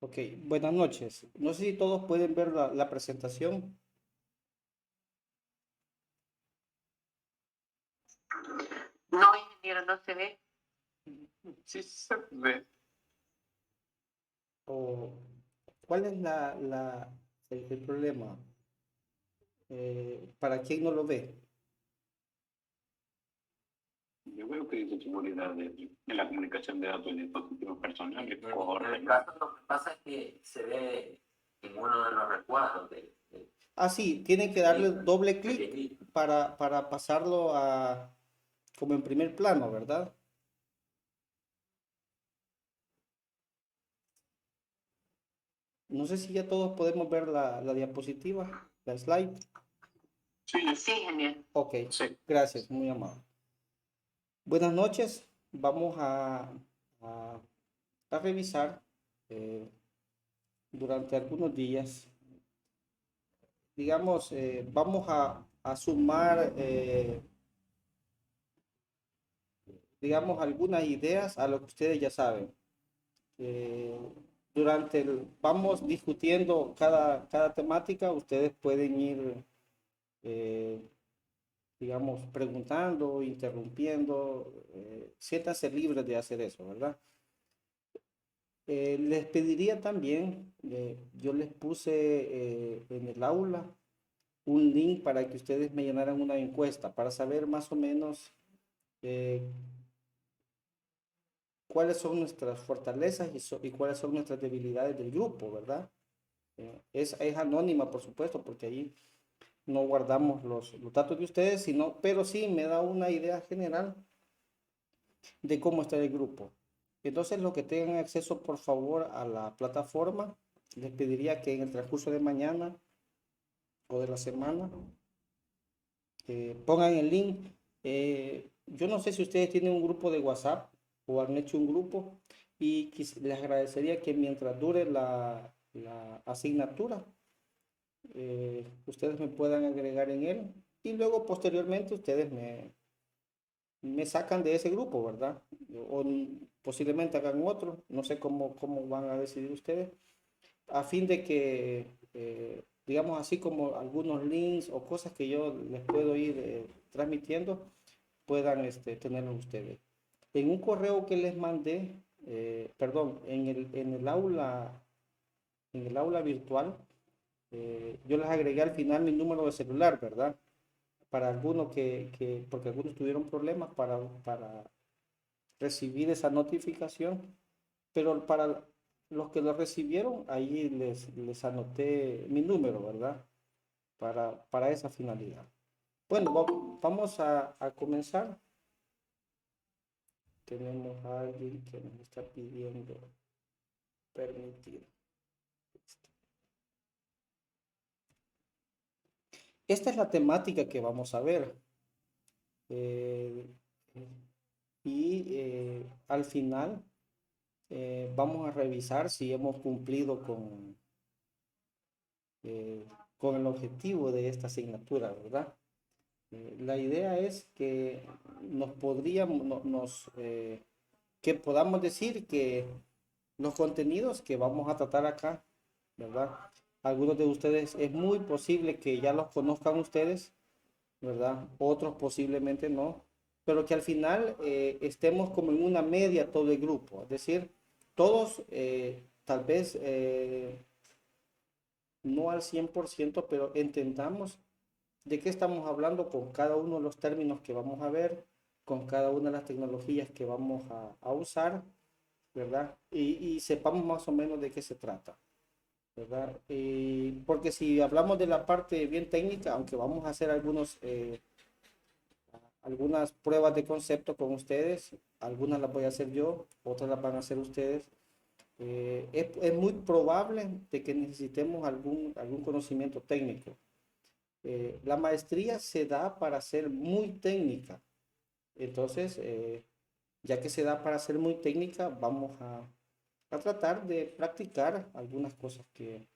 Ok, buenas noches. No sé si todos pueden ver la presentación. No, ingeniero, no se ve. Sí se ve. O, ¿cuál es el problema? ¿Para quién no lo ve? Yo veo que dice seguridad de la comunicación de datos en dispositivos personales. En el caso lo que pasa es que se ve en uno de los recuadros Ah, sí, tienen que darle sí, doble clic pequeñito. para pasarlo a como en primer plano, ¿verdad? No sé si ya todos podemos ver la diapositiva, la slide. Sí, Sí, ingeniero. Ok, sí. gracias, muy amable. Buenas noches. Vamos a, a revisar eh, durante algunos días, digamos, vamos a sumar, digamos, algunas ideas a lo que ustedes ya saben. Eh, vamos discutiendo cada temática, ustedes pueden ir, eh, digamos, preguntando, interrumpiendo, siéntanse libres de hacer eso, ¿verdad? Les pediría también, yo les puse en el aula un link para que ustedes me llenaran una encuesta para saber más o menos eh, cuáles son nuestras fortalezas y cuáles son nuestras debilidades del grupo, ¿verdad? Es anónima, por supuesto, porque ahí no guardamos los datos de ustedes, pero sí me da una idea general de cómo está el grupo. Entonces, los que tengan acceso, por favor, a la plataforma, les pediría que en el transcurso de mañana o de la semana pongan el link. Yo no sé si ustedes tienen un grupo de WhatsApp o han hecho un grupo y les agradecería que mientras dure la asignatura, ustedes me puedan agregar en él y luego posteriormente ustedes me sacan de ese grupo, ¿verdad? O posiblemente hagan otro, no sé cómo van a decidir ustedes, a fin de que, digamos así como algunos links o cosas que yo les puedo ir transmitiendo, puedan tenerlo ustedes. En un correo que les mandé, perdón, en el aula virtual, yo les agregué al final mi número de celular, ¿verdad? Para algunos porque algunos tuvieron problemas para recibir esa notificación, pero para los que lo recibieron, ahí les anoté mi número, ¿verdad? Para esa finalidad. Bueno, vamos a comenzar. Tenemos a alguien que nos está pidiendo permitir. Esta es la temática que vamos a ver. Eh, Al final vamos a revisar si hemos cumplido eh, con el objetivo de esta asignatura, ¿verdad? La idea es que nos podríamos, no- nos, que podamos decir que los contenidos que vamos a tratar acá, ¿verdad? Algunos de ustedes es muy posible que ya los conozcan ustedes, ¿verdad? Otros posiblemente no, pero que al final estemos como en una media todo el grupo, es decir, todos tal vez no al 100%, pero entendamos de qué estamos hablando con cada uno de los términos que vamos a ver, con cada una de las tecnologías que vamos a usar, ¿verdad? Y sepamos más o menos de qué se trata, ¿verdad? Porque si hablamos de la parte bien técnica, aunque vamos a hacer algunas pruebas de concepto con ustedes, algunas las voy a hacer yo, otras las van a hacer ustedes. Es muy probable de que necesitemos algún conocimiento técnico. La maestría se da para ser muy técnica. Entonces, ya que se da para ser muy técnica, vamos a tratar de practicar algunas cosas que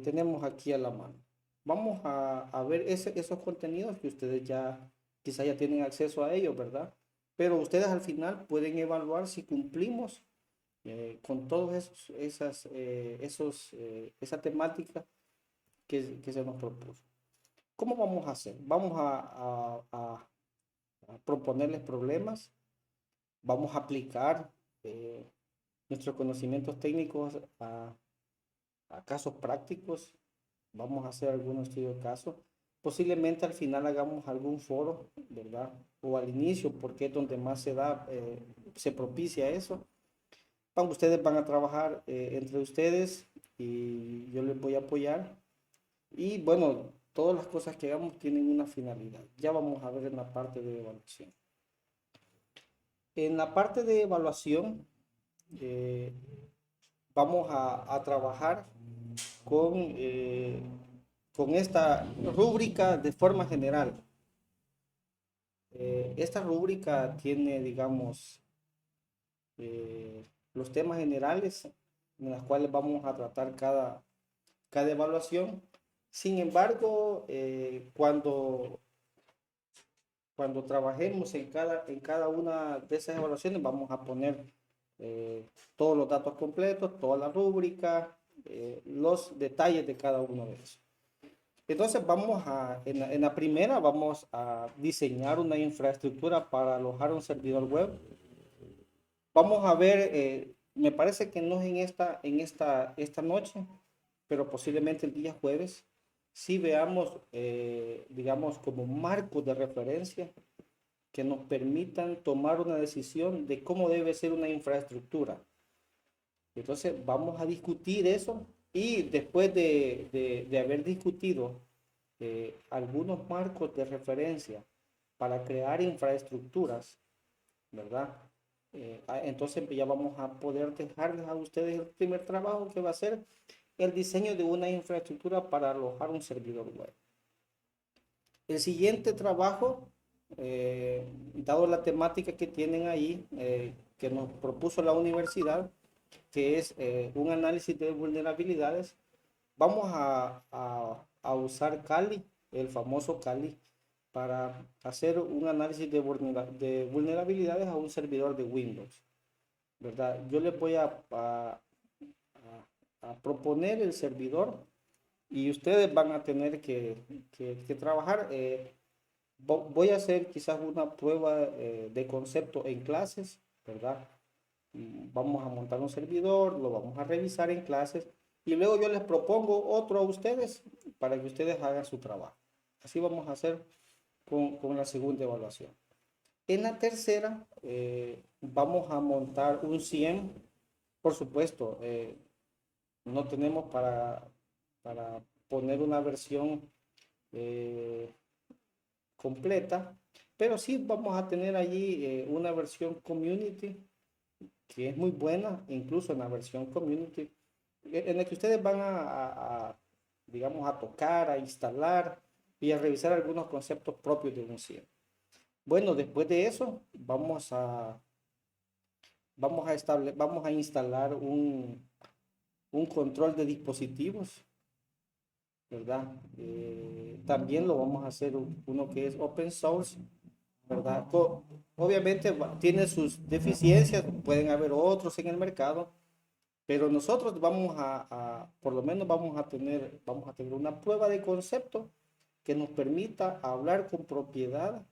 tenemos aquí a la mano. Vamos a ver esos contenidos que ustedes ya quizá ya tienen acceso a ellos, ¿verdad? Pero ustedes al final pueden evaluar si cumplimos con todas esa temática que se nos propuso. ¿Cómo vamos a hacer? Vamos a proponerles problemas, vamos a aplicar nuestros conocimientos técnicos a casos prácticos, vamos a hacer algún estudio de caso, posiblemente al final hagamos algún foro, ¿verdad? O al inicio, porque es donde más se propicia eso. Ustedes van a trabajar entre ustedes y yo les voy a apoyar. Y bueno, todas las cosas que hagamos tienen una finalidad. Ya vamos a ver en la parte de evaluación. En la parte de evaluación, vamos a trabajar con esta rúbrica de forma general. Esta rúbrica tiene, digamos, los temas generales en los cuales vamos a tratar cada evaluación. Sin embargo, cuando trabajemos en cada una de esas evaluaciones, vamos a poner todos los datos completos, toda la rúbrica, los detalles de cada uno de esos. Entonces en la primera vamos a diseñar una infraestructura para alojar un servidor web. Vamos a ver, me parece que no es esta noche, pero posiblemente el día jueves, si veamos, digamos, como marcos de referencia que nos permitan tomar una decisión de cómo debe ser una infraestructura. Entonces vamos a discutir eso y después de haber discutido algunos marcos de referencia para crear infraestructuras, ¿verdad? Entonces ya vamos a poder dejarles a ustedes el primer trabajo, que va a ser el diseño de una infraestructura para alojar un servidor web. El siguiente trabajo, dado la temática que tienen ahí, que nos propuso la universidad, que es un análisis de vulnerabilidades, vamos a usar Kali, el famoso Kali, para hacer un análisis de vulnerabilidades a un servidor de Windows, ¿verdad? Yo les voy a proponer el servidor y ustedes van a tener que trabajar. Voy a hacer quizás una prueba de concepto en clases, ¿verdad? Vamos a montar un servidor, lo vamos a revisar en clases y luego yo les propongo otro a ustedes para que ustedes hagan su trabajo. Así vamos a hacer con la segunda evaluación. En la tercera, vamos a montar un CIEM. Por supuesto, no tenemos para poner una versión completa, pero sí vamos a tener allí una versión community que es muy buena, incluso en la versión community, en la que ustedes van digamos, a tocar, a instalar y a revisar algunos conceptos propios de un CIEM. Bueno, después de eso vamos a instalar un control de dispositivos, ¿verdad? También lo vamos a hacer uno que es open source, ¿verdad? Obviamente tiene sus deficiencias, pueden haber otros en el mercado, pero nosotros por lo menos vamos a tener una prueba de concepto que nos permita hablar con propiedad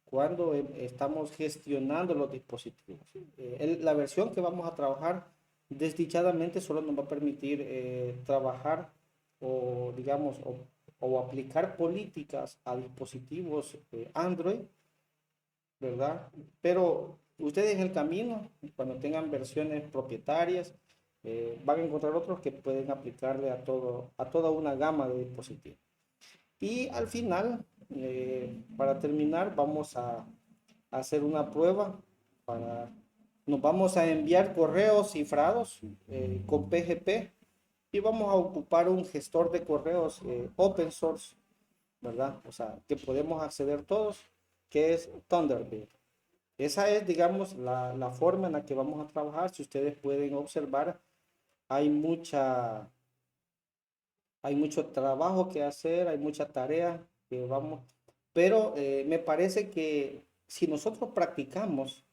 cuando estamos gestionando los dispositivos. La versión que vamos a trabajar desdichadamente solo nos va a permitir trabajar o digamos o aplicar políticas a dispositivos Android, ¿verdad? Pero ustedes en el camino, cuando tengan versiones propietarias, van a encontrar otros que pueden aplicarle a toda una gama de dispositivos. Y al final, para terminar, vamos a hacer una prueba. Nos vamos a enviar correos cifrados con PGP y vamos a ocupar un gestor de correos open source, ¿verdad? O sea, que podemos acceder todos, que es Thunderbird. Esa es, digamos, la forma en la que vamos a trabajar. Si ustedes pueden observar, hay mucho trabajo que hacer, hay mucha tarea que pero me parece que si nosotros practicamos,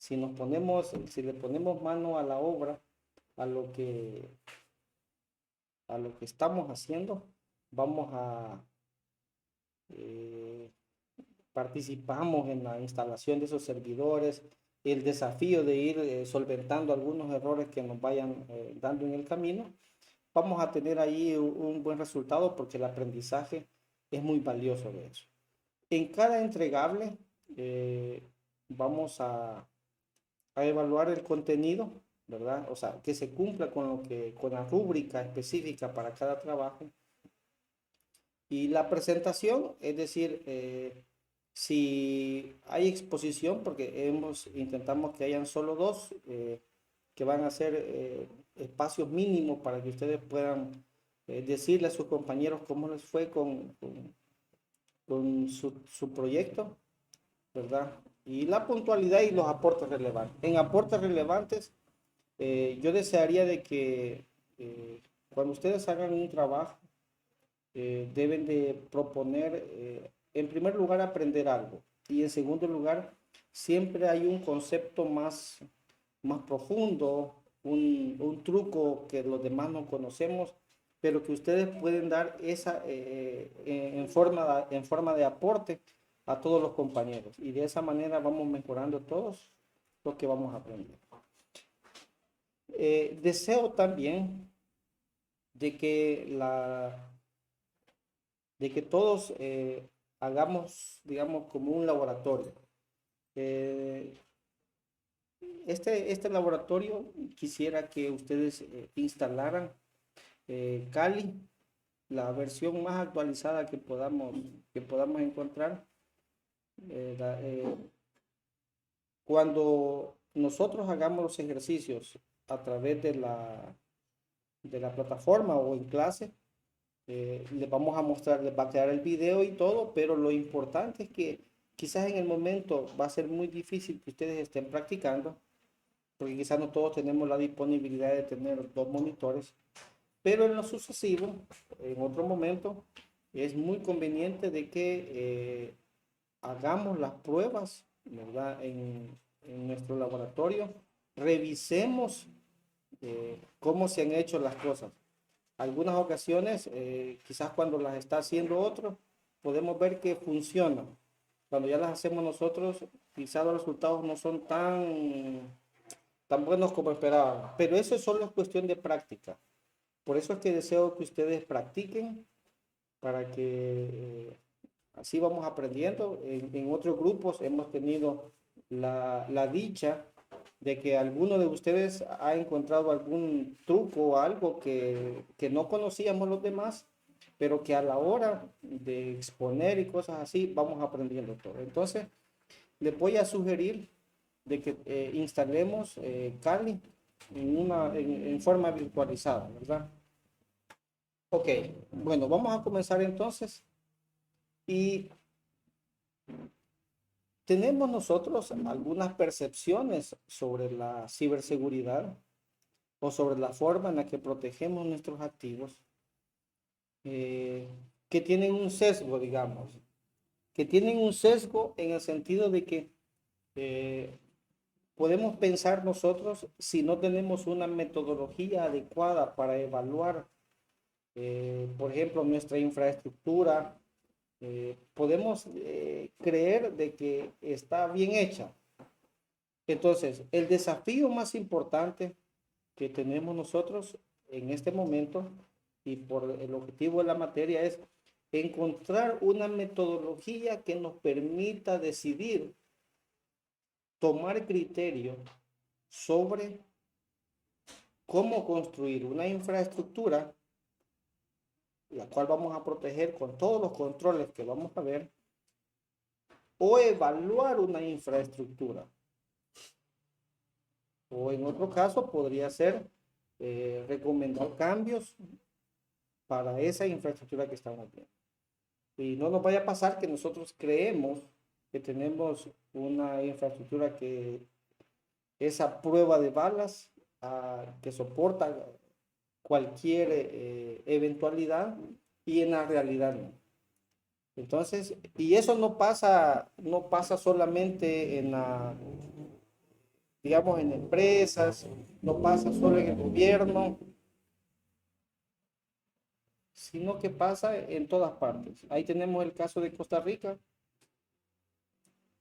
si le ponemos mano a la obra, a lo que estamos haciendo, vamos a participamos en la instalación de esos servidores, el desafío de ir solventando algunos errores que nos vayan dando en el camino, vamos a tener ahí un buen resultado porque el aprendizaje es muy valioso de eso. En cada entregable vamos a evaluar el contenido, ¿verdad? O sea, que se cumpla con la rúbrica específica para cada trabajo. Y la presentación, es decir, si hay exposición, porque intentamos que hayan solo dos, que van a ser espacios mínimos para que ustedes puedan decirle a sus compañeros cómo les fue con su proyecto, ¿verdad? Y la puntualidad y los aportes relevantes. En aportes relevantes, yo desearía de que cuando ustedes hagan un trabajo, deben de proponer, en primer lugar, aprender algo. Y en segundo lugar, siempre hay un concepto más profundo, un truco que los demás no conocemos, pero que ustedes pueden dar en forma de aporte a todos los compañeros. Y de esa manera vamos mejorando todos lo que vamos a aprender. Deseo también de que todos hagamos, digamos, como un laboratorio. Este laboratorio quisiera que ustedes instalaran Kali, la versión más actualizada que podamos encontrar. Cuando nosotros hagamos los ejercicios a través de la plataforma o en clase, les vamos a mostrar, les va a quedar el video y todo, pero lo importante es que quizás en el momento va a ser muy difícil que ustedes estén practicando, porque quizás no todos tenemos la disponibilidad de tener dos monitores, pero en lo sucesivo, en otro momento, es muy conveniente de que hagamos las pruebas, ¿verdad? En nuestro laboratorio, revisemos cómo se han hecho las cosas. Algunas ocasiones, quizás cuando las está haciendo otro, podemos ver que funcionan. Cuando ya las hacemos nosotros, quizás los resultados no son tan buenos como esperábamos. Pero eso solo es cuestión de práctica. Por eso es que deseo que ustedes practiquen para que así vamos aprendiendo. En otros grupos hemos tenido la dicha de que alguno de ustedes ha encontrado algún truco o algo que no conocíamos los demás, pero que a la hora de exponer y cosas así, vamos aprendiendo todo. Entonces, les voy a sugerir de que instalemos Kali en forma virtualizada, ¿verdad? Ok, bueno, vamos a comenzar entonces. Y tenemos nosotros algunas percepciones sobre la ciberseguridad o sobre la forma en la que protegemos nuestros activos, que tienen un sesgo, digamos, que tienen un sesgo en el sentido de que podemos pensar nosotros, si no tenemos una metodología adecuada para evaluar, por ejemplo, nuestra infraestructura, podemos creer de que está bien hecha. Entonces, el desafío más importante que tenemos nosotros en este momento y por el objetivo de la materia es encontrar una metodología que nos permita decidir, tomar criterio sobre cómo construir una infraestructura la cual vamos a proteger con todos los controles que vamos a ver, o evaluar una infraestructura. O en otro caso podría ser recomendar cambios para esa infraestructura que estamos viendo. Y no nos vaya a pasar que nosotros creemos que tenemos una infraestructura que es a prueba de balas, que soporta cualquier eventualidad, y en la realidad no. Entonces, y eso no pasa solamente digamos, en empresas, no pasa solo en el gobierno, sino que pasa en todas partes. Ahí tenemos el caso de Costa Rica,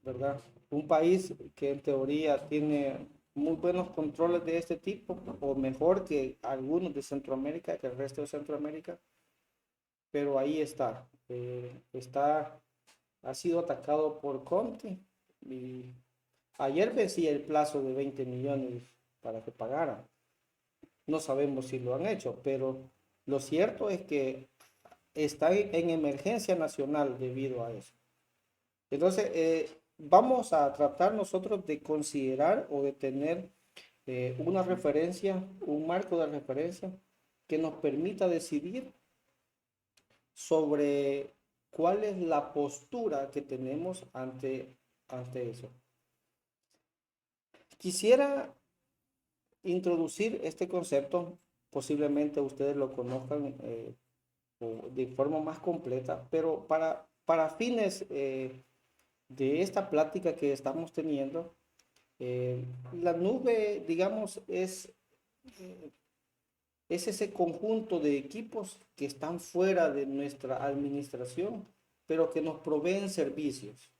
¿verdad? Un país que en teoría tiene muy buenos controles de este tipo, o mejor que algunos de Centroamérica, que el resto de Centroamérica, pero ahí está. Ha sido atacado por Conte y ayer vencía el plazo de 20 millones para que pagaran. No sabemos si lo han hecho, pero lo cierto es que está en emergencia nacional debido a eso. Entonces, vamos a tratar nosotros de considerar o de tener una referencia, un marco de referencia que nos permita decidir sobre cuál es la postura que tenemos ante eso. Quisiera introducir este concepto, posiblemente ustedes lo conozcan de forma más completa, pero para fines de esta plática que estamos teniendo, la nube, digamos, es ese conjunto de equipos que están fuera de nuestra administración, pero que nos proveen servicios,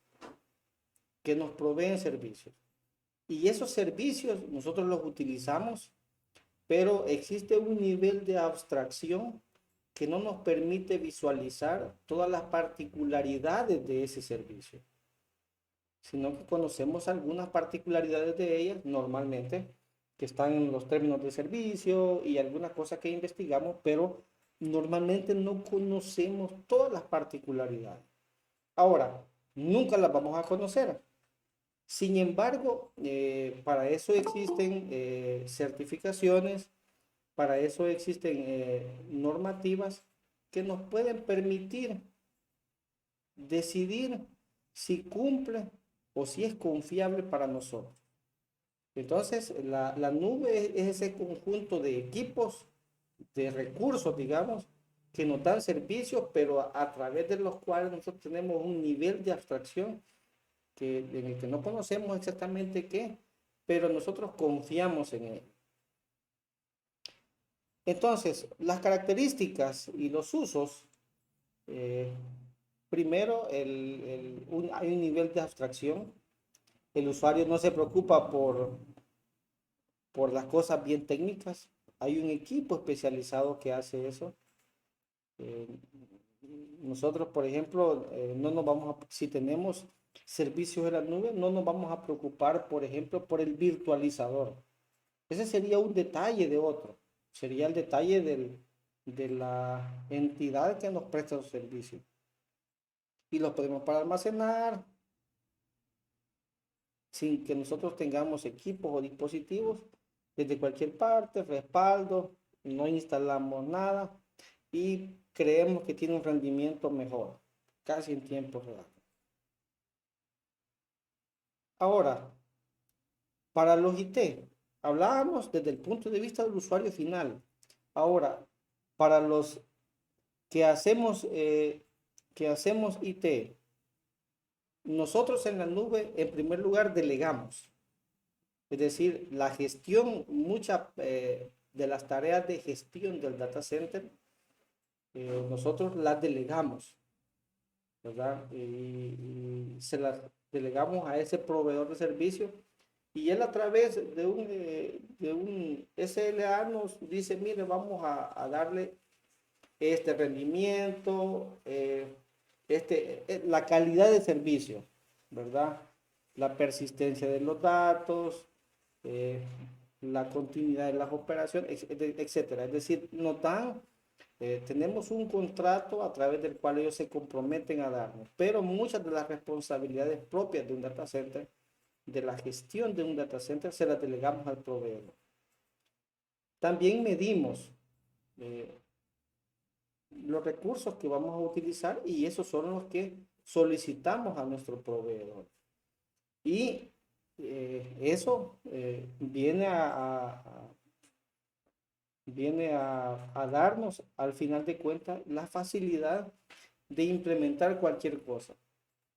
que nos proveen servicios. Y esos servicios nosotros los utilizamos, pero existe un nivel de abstracción que no nos permite visualizar todas las particularidades de ese servicio, sino que conocemos algunas particularidades de ellas normalmente, que están en los términos de servicio y algunas cosas que investigamos, pero normalmente no conocemos todas las particularidades. Ahora, nunca las vamos a conocer. Sin embargo, para eso existen certificaciones, para eso existen normativas que nos pueden permitir decidir si cumple o si es confiable para nosotros. Entonces, la nube es ese conjunto de equipos, de recursos, digamos, que nos dan servicios, pero a través de los cuales nosotros tenemos un nivel de abstracción en el que no conocemos exactamente qué, pero nosotros confiamos en él. Entonces, las características y los usos, eh, primero, hay un nivel de abstracción. El usuario no se preocupa por las cosas bien técnicas. Hay un equipo especializado que hace eso. Eh, Nosotros, por ejemplo, no nos vamos si tenemos servicios en la nube, no nos vamos a preocupar, por ejemplo, por el virtualizador. Ese sería un detalle de otro. Sería el detalle de la entidad que nos presta los servicios. Y los podemos para almacenar sin que nosotros tengamos equipos o dispositivos desde cualquier parte, respaldo, no instalamos nada y creemos que tiene un rendimiento mejor, casi en tiempo real. Ahora, para los IT, hablábamos desde el punto de vista del usuario final. Ahora, para los que hacemos IT, nosotros en la nube, en primer lugar, delegamos. Es decir, la gestión, muchas de las tareas de gestión del data center, nosotros las delegamos, ¿verdad? Y se las delegamos a ese proveedor de servicio y él a través de un SLA nos dice, mire, vamos a darle este rendimiento, la calidad de servicio, ¿verdad? La persistencia de los datos, eh, la continuidad de las operaciones, etcétera. Es decir, tenemos un contrato a través del cual ellos se comprometen a darnos, pero muchas de las responsabilidades propias de un data center, de la gestión de un data center, se las delegamos al proveedor. También medimos los recursos que vamos a utilizar y esos son los que solicitamos a nuestro proveedor. Y eso viene a darnos, al final de cuentas, la facilidad de implementar cualquier cosa,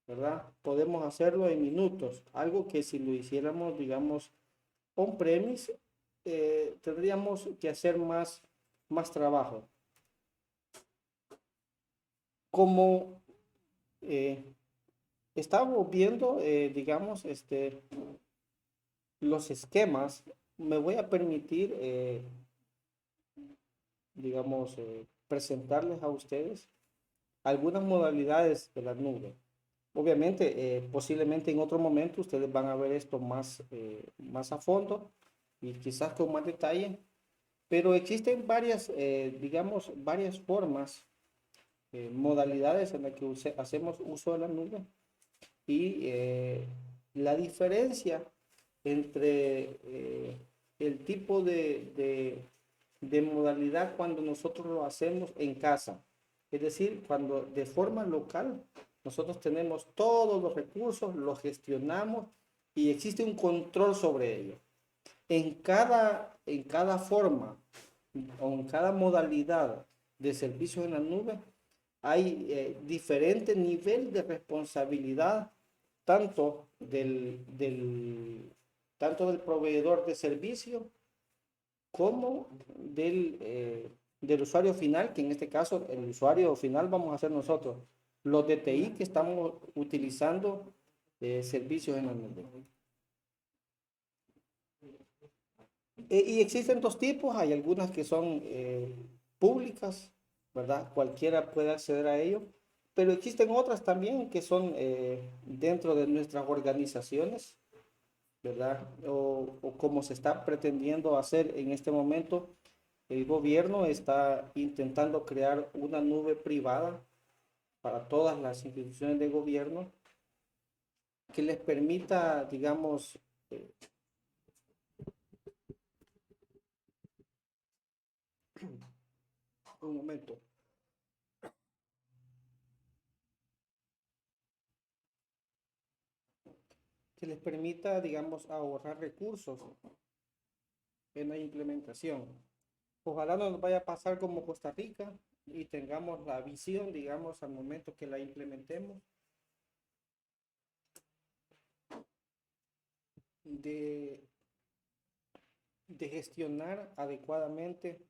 ¿verdad? Podemos hacerlo en minutos, algo que si lo hiciéramos, digamos, on-premise, tendríamos que hacer más trabajo. Como estamos viendo, digamos, los esquemas, me voy a permitir, digamos, presentarles a ustedes algunas modalidades de la nube. Obviamente, posiblemente en otro momento ustedes van a ver esto más a fondo y quizás con más detalle, pero existen varias, digamos, varias formas, modalidades en las que hacemos uso de la nube y la diferencia entre el tipo de modalidad cuando nosotros lo hacemos en casa, es decir, cuando de forma local nosotros tenemos todos los recursos, los gestionamos y existe un control sobre ellos. En cada forma o en cada modalidad de servicio en la nube hay diferente nivel de responsabilidad tanto del proveedor de servicio como del usuario final, que en este caso el usuario final vamos a ser nosotros, los DTI que estamos utilizando servicios en la nube. Y existen dos tipos, hay algunas que son públicas, ¿verdad? Cualquiera puede acceder a ello, pero existen otras también que son dentro de nuestras organizaciones, ¿verdad? O como se está pretendiendo hacer en este momento, el gobierno está intentando crear una nube privada para todas las instituciones de gobierno que les permita, digamos, un momento. Que les permita, digamos, ahorrar recursos en la implementación. Ojalá no nos vaya a pasar como Costa Rica y tengamos la visión, digamos, al momento que la implementemos, de, de gestionar adecuadamente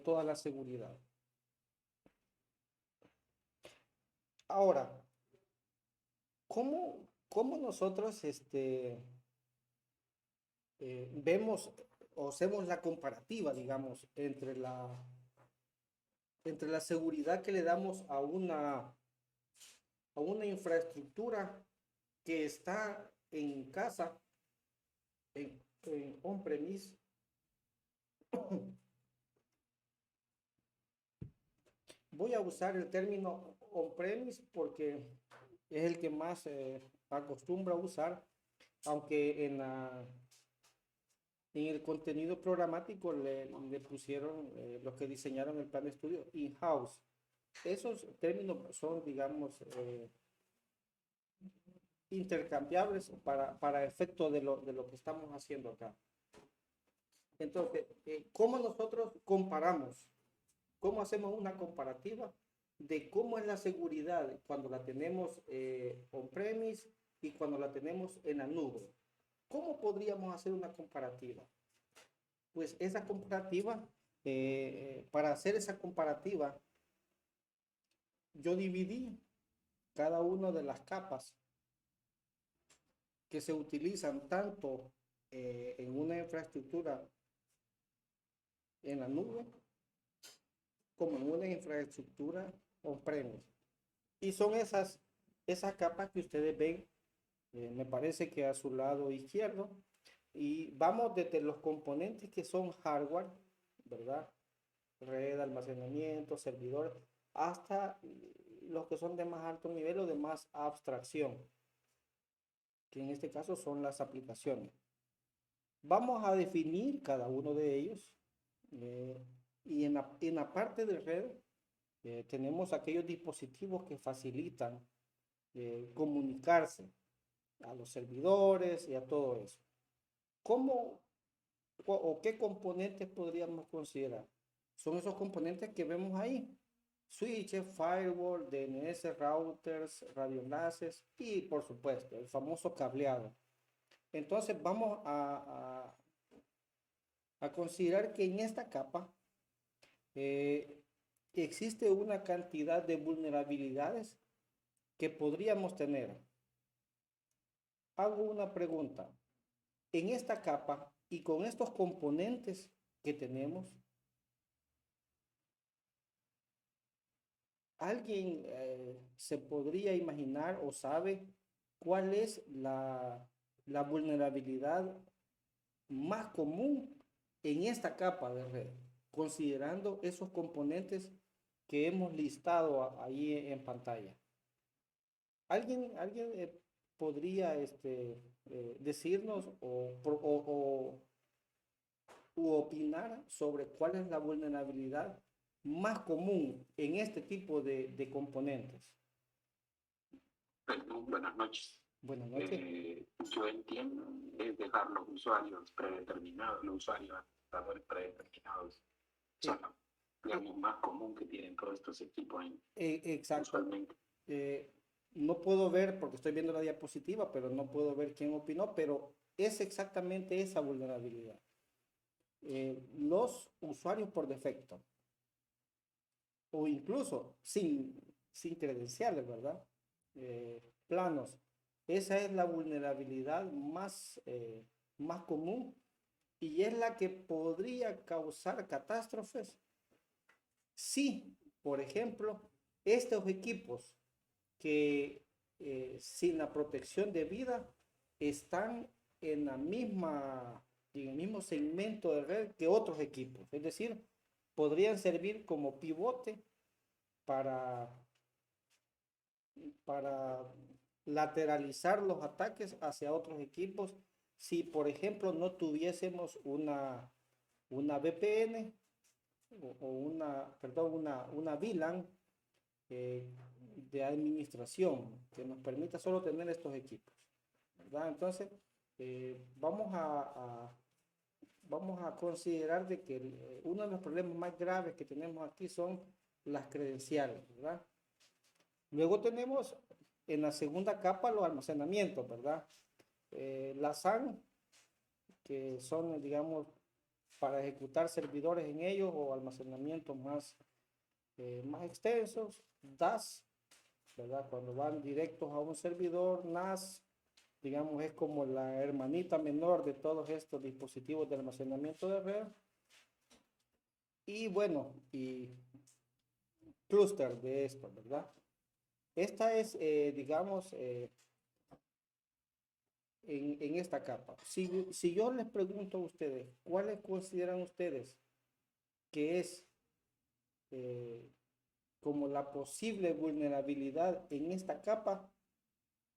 toda la seguridad. Ahora, ¿cómo nosotros vemos o hacemos la comparativa, digamos, entre la seguridad que le damos a una infraestructura que está en casa, en on-premise? Voy a usar el término on-premise porque es el que más acostumbra a usar, aunque en el contenido programático le pusieron los que diseñaron el plan de estudio in-house. Esos términos son, digamos, intercambiables para efecto de lo que estamos haciendo acá. Entonces, ¿cómo nosotros comparamos? ¿Cómo hacemos una comparativa de cómo es la seguridad cuando la tenemos on-premise y cuando la tenemos en la nube? ¿Cómo podríamos hacer una comparativa? Pues esa comparativa, para hacer esa comparativa, yo dividí cada una de las capas que se utilizan tanto en una infraestructura en la nube como en una infraestructura on-premise. Y son esas capas que ustedes ven, me parece que a su lado izquierdo, y vamos desde los componentes que son hardware, ¿verdad? Red, almacenamiento, servidor, hasta los que son de más alto nivel o de más abstracción, que en este caso son las aplicaciones. Vamos a definir cada uno de ellos, y en la parte de red tenemos aquellos dispositivos que facilitan comunicarse a los servidores y a todo eso. ¿Cómo o qué componentes podríamos considerar? Son esos componentes que vemos ahí: switches, firewall, DNS, routers, radioenlaces y por supuesto el famoso cableado. Entonces vamos a considerar que en esta capa existe una cantidad de vulnerabilidades que podríamos tener. Hago una pregunta. En esta capa y con estos componentes que tenemos, ¿alguien se podría imaginar o sabe cuál es la vulnerabilidad más común en esta capa de red, considerando esos componentes que hemos listado ahí en pantalla? ¿Alguien podría decirnos u opinar sobre cuál es la vulnerabilidad más común en este tipo de componentes? Perdón, buenas noches. Buenas noches. Yo entiendo es dejar los usuarios predeterminados, los usuarios administradores predeterminados, son digamos más común que tienen todos estos equipos Exacto. usualmente. No puedo ver, porque estoy viendo la diapositiva, pero no puedo ver quién opinó, pero es exactamente esa vulnerabilidad. Los usuarios por defecto, o incluso sin credenciales, ¿verdad? Planos. Esa es la vulnerabilidad más común y es la que podría causar catástrofes si, por ejemplo, estos equipos que sin la protección debida están en en el mismo segmento de red que otros equipos. Es decir, podrían servir como pivote para, para lateralizar los ataques hacia otros equipos si, por ejemplo, no tuviésemos una VPN una VLAN de administración que nos permita solo tener estos equipos, ¿verdad? Entonces, vamos a considerar de que uno de los problemas más graves que tenemos aquí son las credenciales, ¿verdad? Luego tenemos en la segunda capa los almacenamientos, ¿verdad? La SAN, que son, digamos, para ejecutar servidores en ellos o almacenamientos más extensos, DAS, ¿verdad? Cuando van directos a un servidor, NAS, digamos, es como la hermanita menor de todos estos dispositivos de almacenamiento de red. Y bueno, y clúster de esto, ¿verdad? Esta es, digamos, en esta capa. Si yo les pregunto a ustedes, ¿cuáles consideran ustedes que es como la posible vulnerabilidad en esta capa?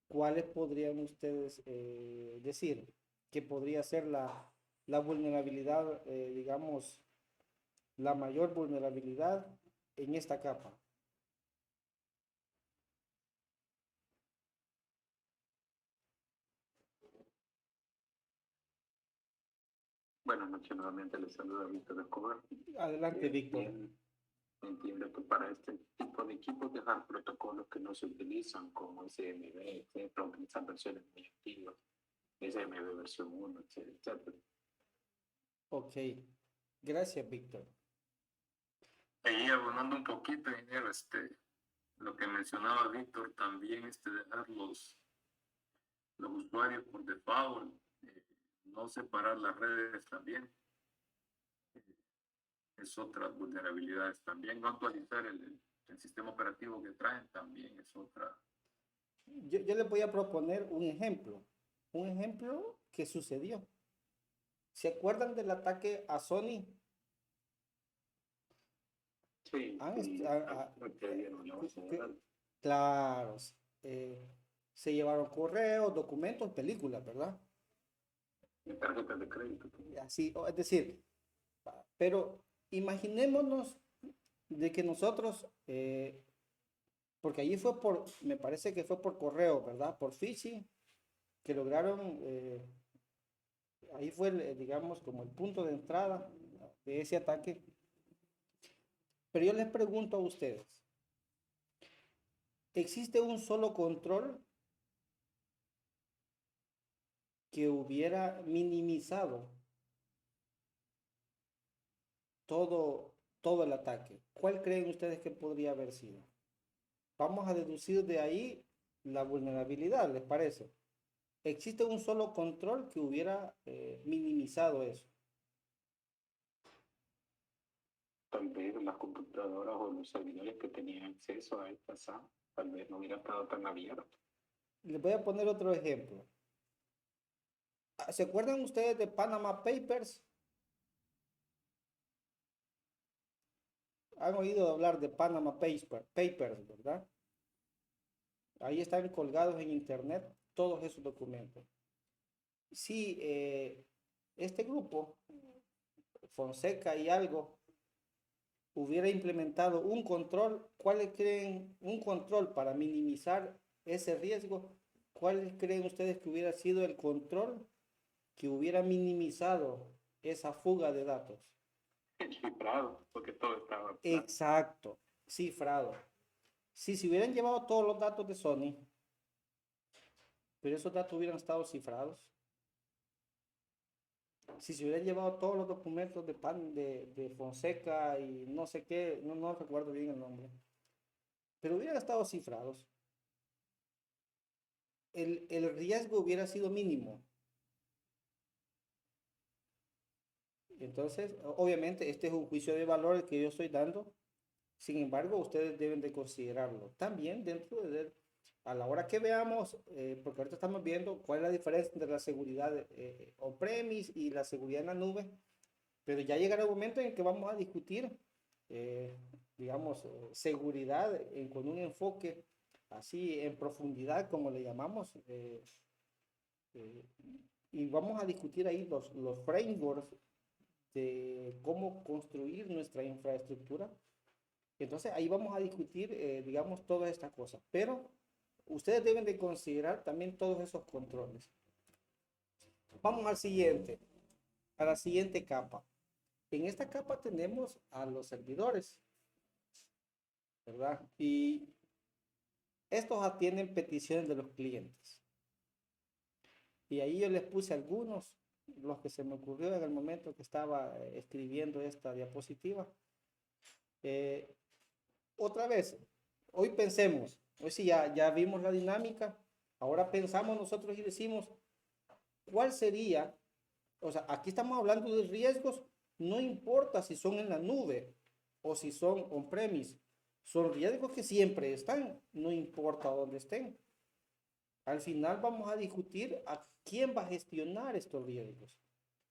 ¿Cuáles podrían ustedes decir que podría ser la vulnerabilidad, digamos, la mayor vulnerabilidad en esta capa? Buenas noches, nuevamente les saluda Víctor Escobar. Adelante, Víctor. Entiendo que para este tipo de equipos dejar protocolos que no se utilizan como SMB, etcétera, utilizar versiones muy activas, SMB versión 1, etcétera. Ok, gracias, Víctor. Ahí abonando un poquito, ingeniero, lo que mencionaba Víctor, también dejar los usuarios por default, no separar las redes también, es otra vulnerabilidad también, no actualizar el sistema operativo que traen también es otra. Yo les voy a proponer un ejemplo que sucedió. ¿Se acuerdan del ataque a Sony? Sí, claro, se llevaron correos, documentos, películas, ¿verdad? Tarjetas de crédito. Así, es decir, pero imaginémonos de que nosotros, porque allí me parece que fue por correo, ¿verdad? Por phishing, que lograron, ahí fue, digamos, como el punto de entrada de ese ataque. Pero yo les pregunto a ustedes, ¿existe un solo control que hubiera minimizado todo el ataque? ¿Cuál creen ustedes que podría haber sido? Vamos a deducir de ahí la vulnerabilidad, ¿les parece? Existe un solo control que hubiera minimizado eso. Tal vez las computadoras o los servidores que tenían acceso a esta SAM, tal vez no hubiera estado tan abierto. Les voy a poner otro ejemplo. ¿Se acuerdan ustedes de Panama Papers? Han oído hablar de Panama Papers, ¿verdad? Ahí están colgados en internet todos esos documentos. Si este grupo, Fonseca y algo, hubiera implementado un control, ¿cuáles creen un control para minimizar ese riesgo? ¿Cuáles creen ustedes que hubiera sido el control que hubiera minimizado esa fuga de datos? Cifrado, porque todo estaba. Exacto, cifrado. Si se hubieran llevado todos los datos de Sony, pero esos datos hubieran estado cifrados. Si se hubieran llevado todos los documentos de Fonseca y no sé qué, no recuerdo bien el nombre, pero hubieran estado cifrados, el riesgo hubiera sido mínimo. Entonces, obviamente, este es un juicio de valor que yo estoy dando. Sin embargo, ustedes deben de considerarlo también dentro de, a la hora que veamos, porque ahorita estamos viendo cuál es la diferencia entre la seguridad on-premise y la seguridad en la nube, pero ya llegará el momento en que vamos a discutir, digamos, seguridad con un enfoque así en profundidad, como le llamamos, y vamos a discutir ahí los frameworks de cómo construir nuestra infraestructura. Entonces ahí vamos a discutir, digamos, todas estas cosas, pero ustedes deben de considerar también todos esos controles. Vamos al siguiente, a la siguiente capa. En esta capa tenemos a los servidores, ¿verdad? Y estos atienden peticiones de los clientes. Y ahí yo les puse algunos, los que se me ocurrió en el momento que estaba escribiendo esta diapositiva. Otra vez, hoy pensemos, hoy sí ya vimos la dinámica, ahora pensamos nosotros y decimos, ¿cuál sería? O sea, aquí estamos hablando de riesgos, no importa si son en la nube o si son on-premise, son riesgos que siempre están, no importa dónde estén. Al final vamos a discutir a quién va a gestionar estos riesgos.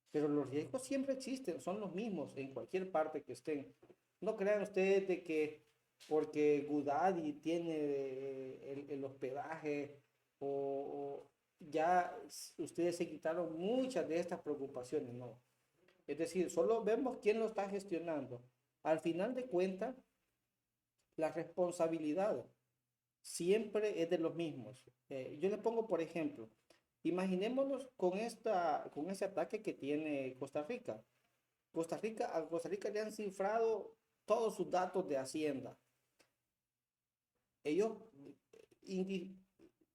Pero los riesgos siempre existen, son los mismos en cualquier parte que estén. No crean ustedes de que porque GoDaddy tiene el hospedaje o ya ustedes se quitaron muchas de estas preocupaciones, no. Es decir, solo vemos quién lo está gestionando. Al final de cuentas, la responsabilidad siempre es de los mismos. Yo les pongo, por ejemplo, imaginémonos con ese ataque que tiene Costa Rica. A Costa Rica le han cifrado todos sus datos de Hacienda. Ellos,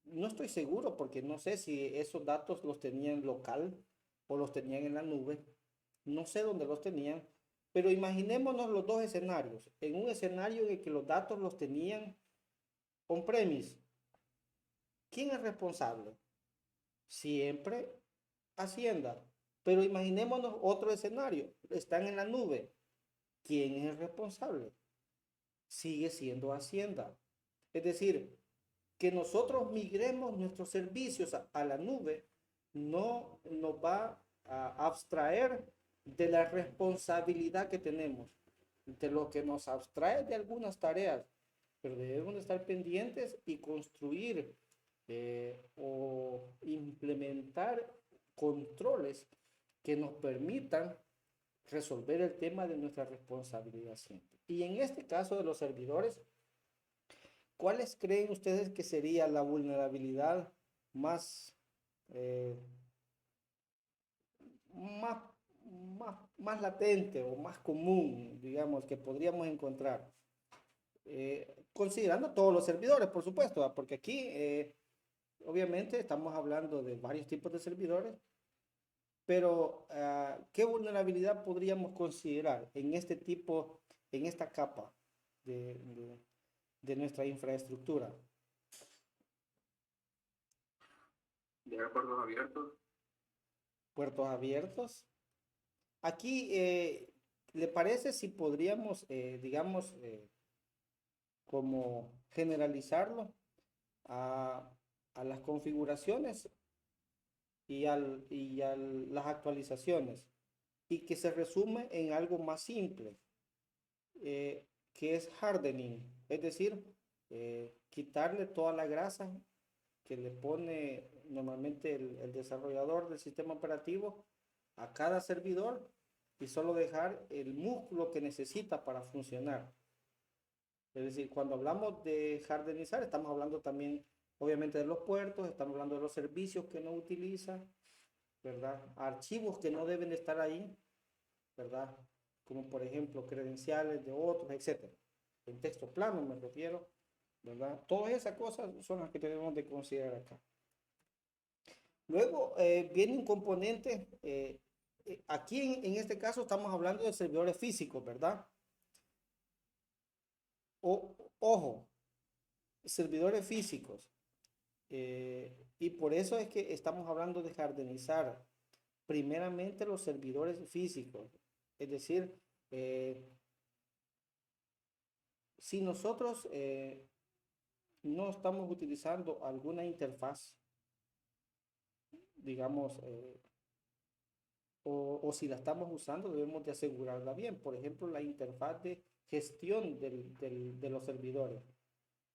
no estoy seguro porque no sé si esos datos los tenían local o los tenían en la nube. No sé dónde los tenían, pero imaginémonos los dos escenarios. En un escenario en el que los datos los tenían on-premise, ¿quién es responsable? Siempre Hacienda. Pero imaginémonos otro escenario. Están en la nube. ¿Quién es el responsable? Sigue siendo Hacienda. Es decir, que nosotros migremos nuestros servicios a la nube no nos va a abstraer de la responsabilidad que tenemos, de lo que nos abstrae de algunas tareas, pero debemos estar pendientes y construir o implementar controles que nos permitan resolver el tema de nuestra responsabilidad siempre. Y en este caso de los servidores, ¿cuáles creen ustedes que sería la vulnerabilidad más, más, más latente o más común, digamos, que podríamos encontrar? Considerando todos los servidores, por supuesto, porque aquí obviamente estamos hablando de varios tipos de servidores, pero ¿qué vulnerabilidad podríamos considerar en este tipo, en esta capa de nuestra infraestructura? Dejar puertos abiertos. Puertos abiertos. Aquí, ¿le parece si podríamos, digamos, como generalizarlo a las configuraciones y a las actualizaciones, y que se resume en algo más simple, que es hardening, es decir, quitarle toda la grasa que le pone normalmente el desarrollador del sistema operativo a cada servidor y solo dejar el músculo que necesita para funcionar. Es decir, cuando hablamos de hardenizar, estamos hablando también, obviamente, de los puertos, estamos hablando de los servicios que no utiliza, ¿verdad? Archivos que no deben estar ahí, ¿verdad? Como por ejemplo credenciales de otros, etcétera. En texto plano me refiero, ¿verdad? Todas esas cosas son las que tenemos de considerar acá. Luego viene un componente, aquí en este caso estamos hablando de servidores físicos, ¿verdad? Ojo, servidores físicos. Y por eso es que estamos hablando de hardenizar primeramente los servidores físicos. Es decir, si nosotros no estamos utilizando alguna interfaz, digamos, o si la estamos usando, debemos de asegurarla bien. Por ejemplo, la interfaz de gestión de los servidores.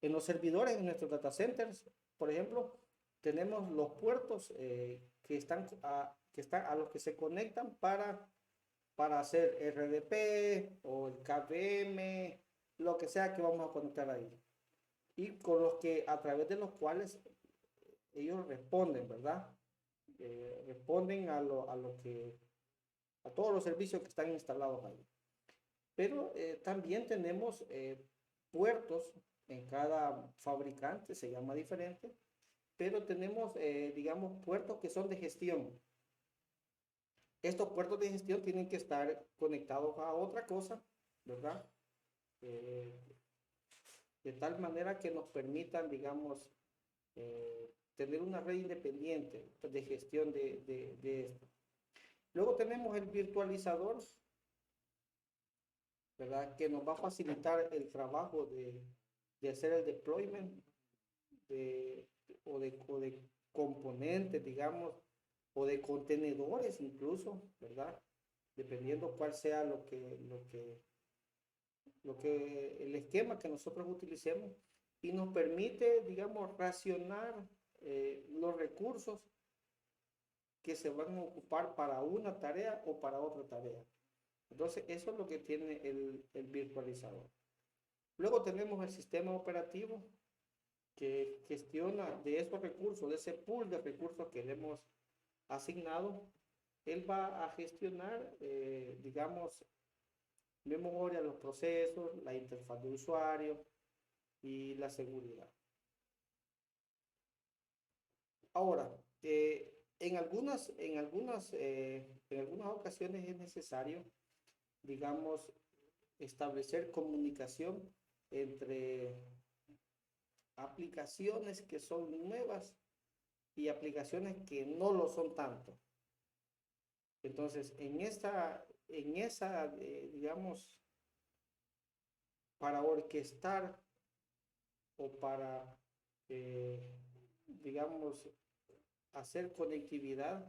En los servidores, en nuestros data centers, por ejemplo, tenemos los puertos que están a los que se conectan para hacer RDP o el KVM, lo que sea que vamos a conectar ahí. Y con los que, a través de los cuales ellos responden, ¿verdad? Responden a todos los servicios que están instalados ahí. Pero también tenemos puertos en cada fabricante, se llama diferente, pero tenemos, digamos, puertos que son de gestión. Estos puertos de gestión tienen que estar conectados a otra cosa, ¿verdad? De tal manera que nos permitan, digamos, tener una red independiente de gestión de esto. Luego tenemos el virtualizador, ¿verdad? Que nos va a facilitar el trabajo de hacer el deployment o de componentes, digamos, o de contenedores incluso, ¿verdad? Dependiendo cuál sea el esquema que nosotros utilicemos, y nos permite, digamos, racionar los recursos que se van a ocupar para una tarea o para otra tarea. Entonces, eso es lo que tiene el virtualizador. Luego tenemos el sistema operativo que gestiona de esos recursos, de ese pool de recursos que le hemos asignado. Él va a gestionar, digamos, memoria, los procesos, la interfaz de usuario y la seguridad. Ahora, en algunas ocasiones es necesario, digamos, establecer comunicación entre aplicaciones que son nuevas y aplicaciones que no lo son tanto. Entonces, en esa digamos, para orquestar o para, digamos, hacer conectividad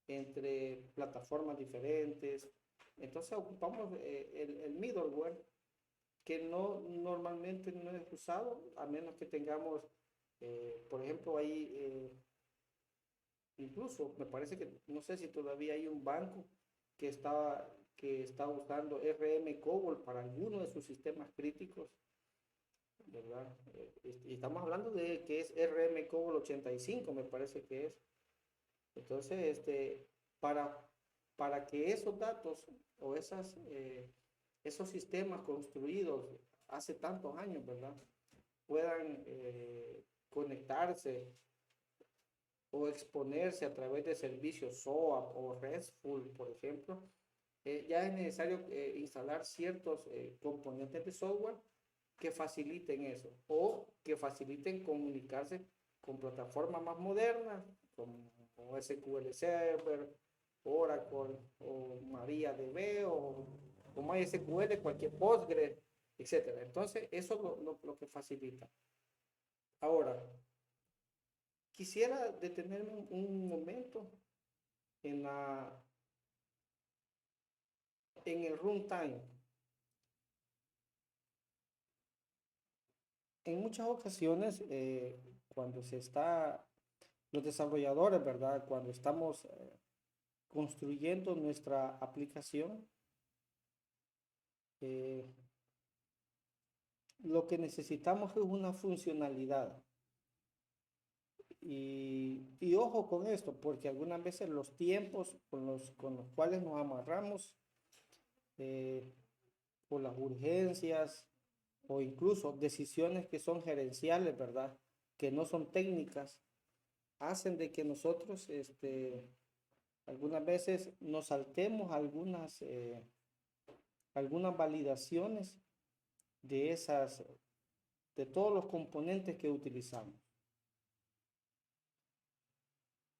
entre plataformas diferentes, entonces ocupamos el middleware, que normalmente no es usado, a menos que tengamos, por ejemplo, ahí, incluso me parece que, no sé si todavía hay un banco que está usando RM COBOL para alguno de sus sistemas críticos, ¿verdad? Y estamos hablando de que es RM COBOL 85, me parece que es. Entonces, para que esos datos o esos sistemas construidos hace tantos años, ¿verdad?, puedan conectarse o exponerse a través de servicios SOAP o RESTful, por ejemplo, ya es necesario instalar ciertos componentes de software que faciliten eso o que faciliten comunicarse con plataformas más modernas como SQL Server, Oracle o MariaDB o MySQL, cualquier Postgres, etcétera. Entonces, eso es lo que facilita. Ahora, quisiera detenerme un momento en el runtime. En muchas ocasiones, cuando los desarrolladores, ¿verdad? Cuando estamos construyendo nuestra aplicación, lo que necesitamos es una funcionalidad. Y ojo con esto, porque algunas veces los tiempos con los cuales nos amarramos, por las urgencias o incluso decisiones que son gerenciales, ¿verdad? Que no son técnicas, hacen de que nosotros algunas veces nos saltemos algunas validaciones de todos los componentes que utilizamos.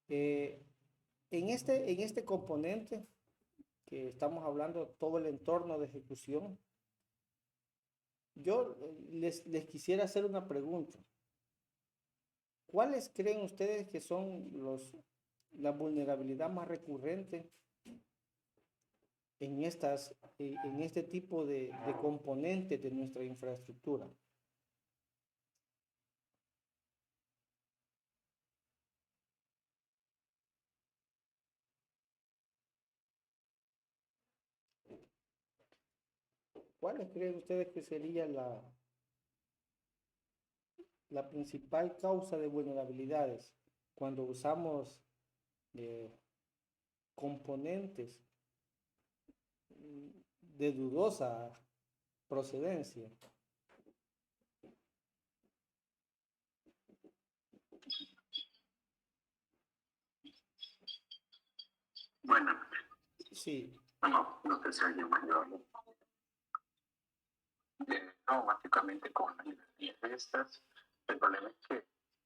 En este componente que estamos hablando, todo el entorno de ejecución, yo les quisiera hacer una pregunta. ¿Cuáles creen ustedes que son la vulnerabilidad más recurrente en este tipo de componentes de nuestra infraestructura? ¿Cuáles creen ustedes que sería la principal causa de vulnerabilidades cuando usamos componentes de dudosa procedencia? Bueno, Sí, no sé si alguien mayor. No, básicamente con las librerías estas, el problema es que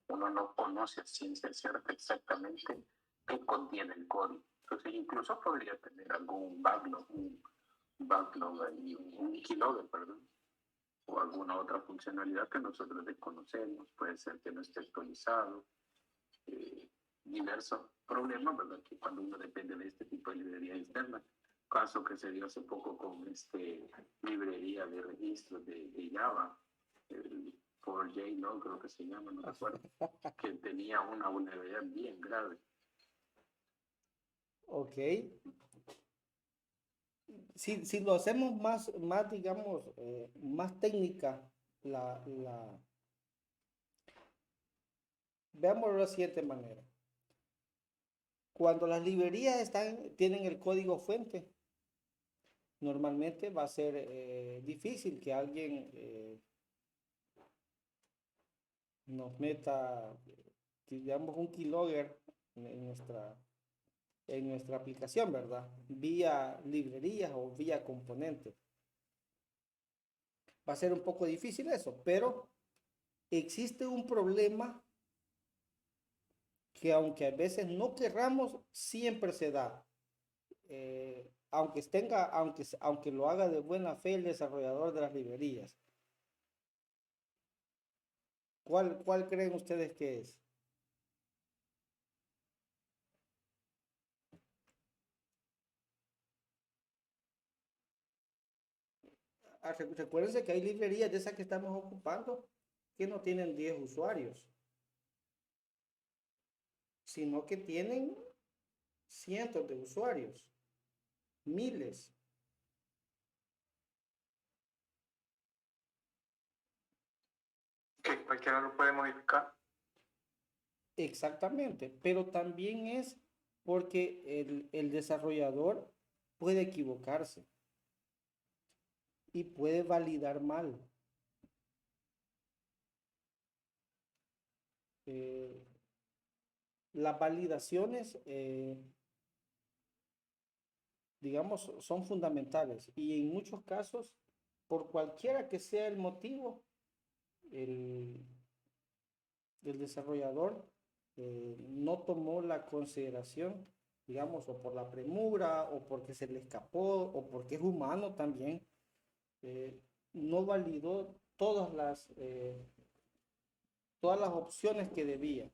uno no conoce a ciencia cierta exactamente qué contiene el código. Entonces, incluso podría tener algún backlog ahí, un keylogger, perdón, o alguna otra funcionalidad que nosotros desconocemos. Puede ser que no esté actualizado. Diversos problemas, ¿verdad? Que cuando uno depende de este tipo de librerías externas, caso que se dio hace poco con librería de registros de Java, el 4J, ¿no? Creo que se llama, no recuerdo, que tenía una vulnerabilidad bien grave. ok. Si lo hacemos más digamos, más técnica, veámoslo de la siguiente manera. Cuando las librerías tienen el código fuente, normalmente va a ser difícil que alguien nos meta, digamos, un keylogger en nuestra aplicación, ¿verdad? Vía librerías o vía componentes. Va a ser un poco difícil eso, pero existe un problema que aunque a veces no querramos, siempre se da. Aunque lo haga de buena fe el desarrollador de las librerías. ¿Cuál creen ustedes que es? Recuérdense que hay librerías de esas que estamos ocupando que no tienen 10 usuarios, sino que tienen cientos de usuarios, miles. Que cualquiera lo puede modificar. Exactamente, pero también es porque el desarrollador puede equivocarse y puede validar mal. las validaciones, digamos, son fundamentales y en muchos casos, por cualquiera que sea el motivo, el desarrollador no tomó la consideración, digamos, o por la premura, o porque se le escapó, o porque es humano también, no validó todas las opciones que debía.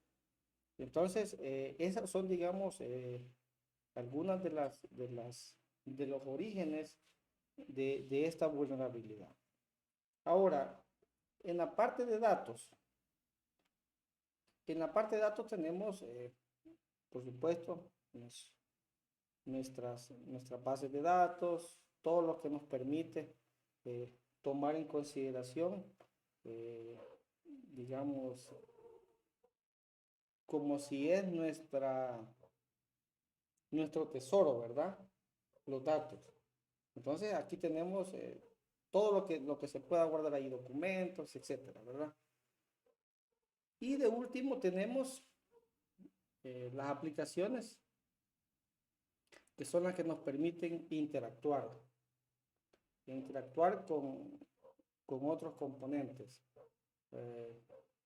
Entonces, esas son, digamos, algunas de los orígenes de esta vulnerabilidad. Ahora, en la parte de datos, tenemos, por supuesto, nuestras bases de datos, todo lo que nos permite tomar en consideración, digamos, como si es nuestro tesoro, ¿verdad? Los datos. Entonces aquí tenemos todo lo que se pueda guardar ahí, documentos, etcétera, ¿verdad? Y de último tenemos las aplicaciones, que son las que nos permiten interactuar con otros componentes,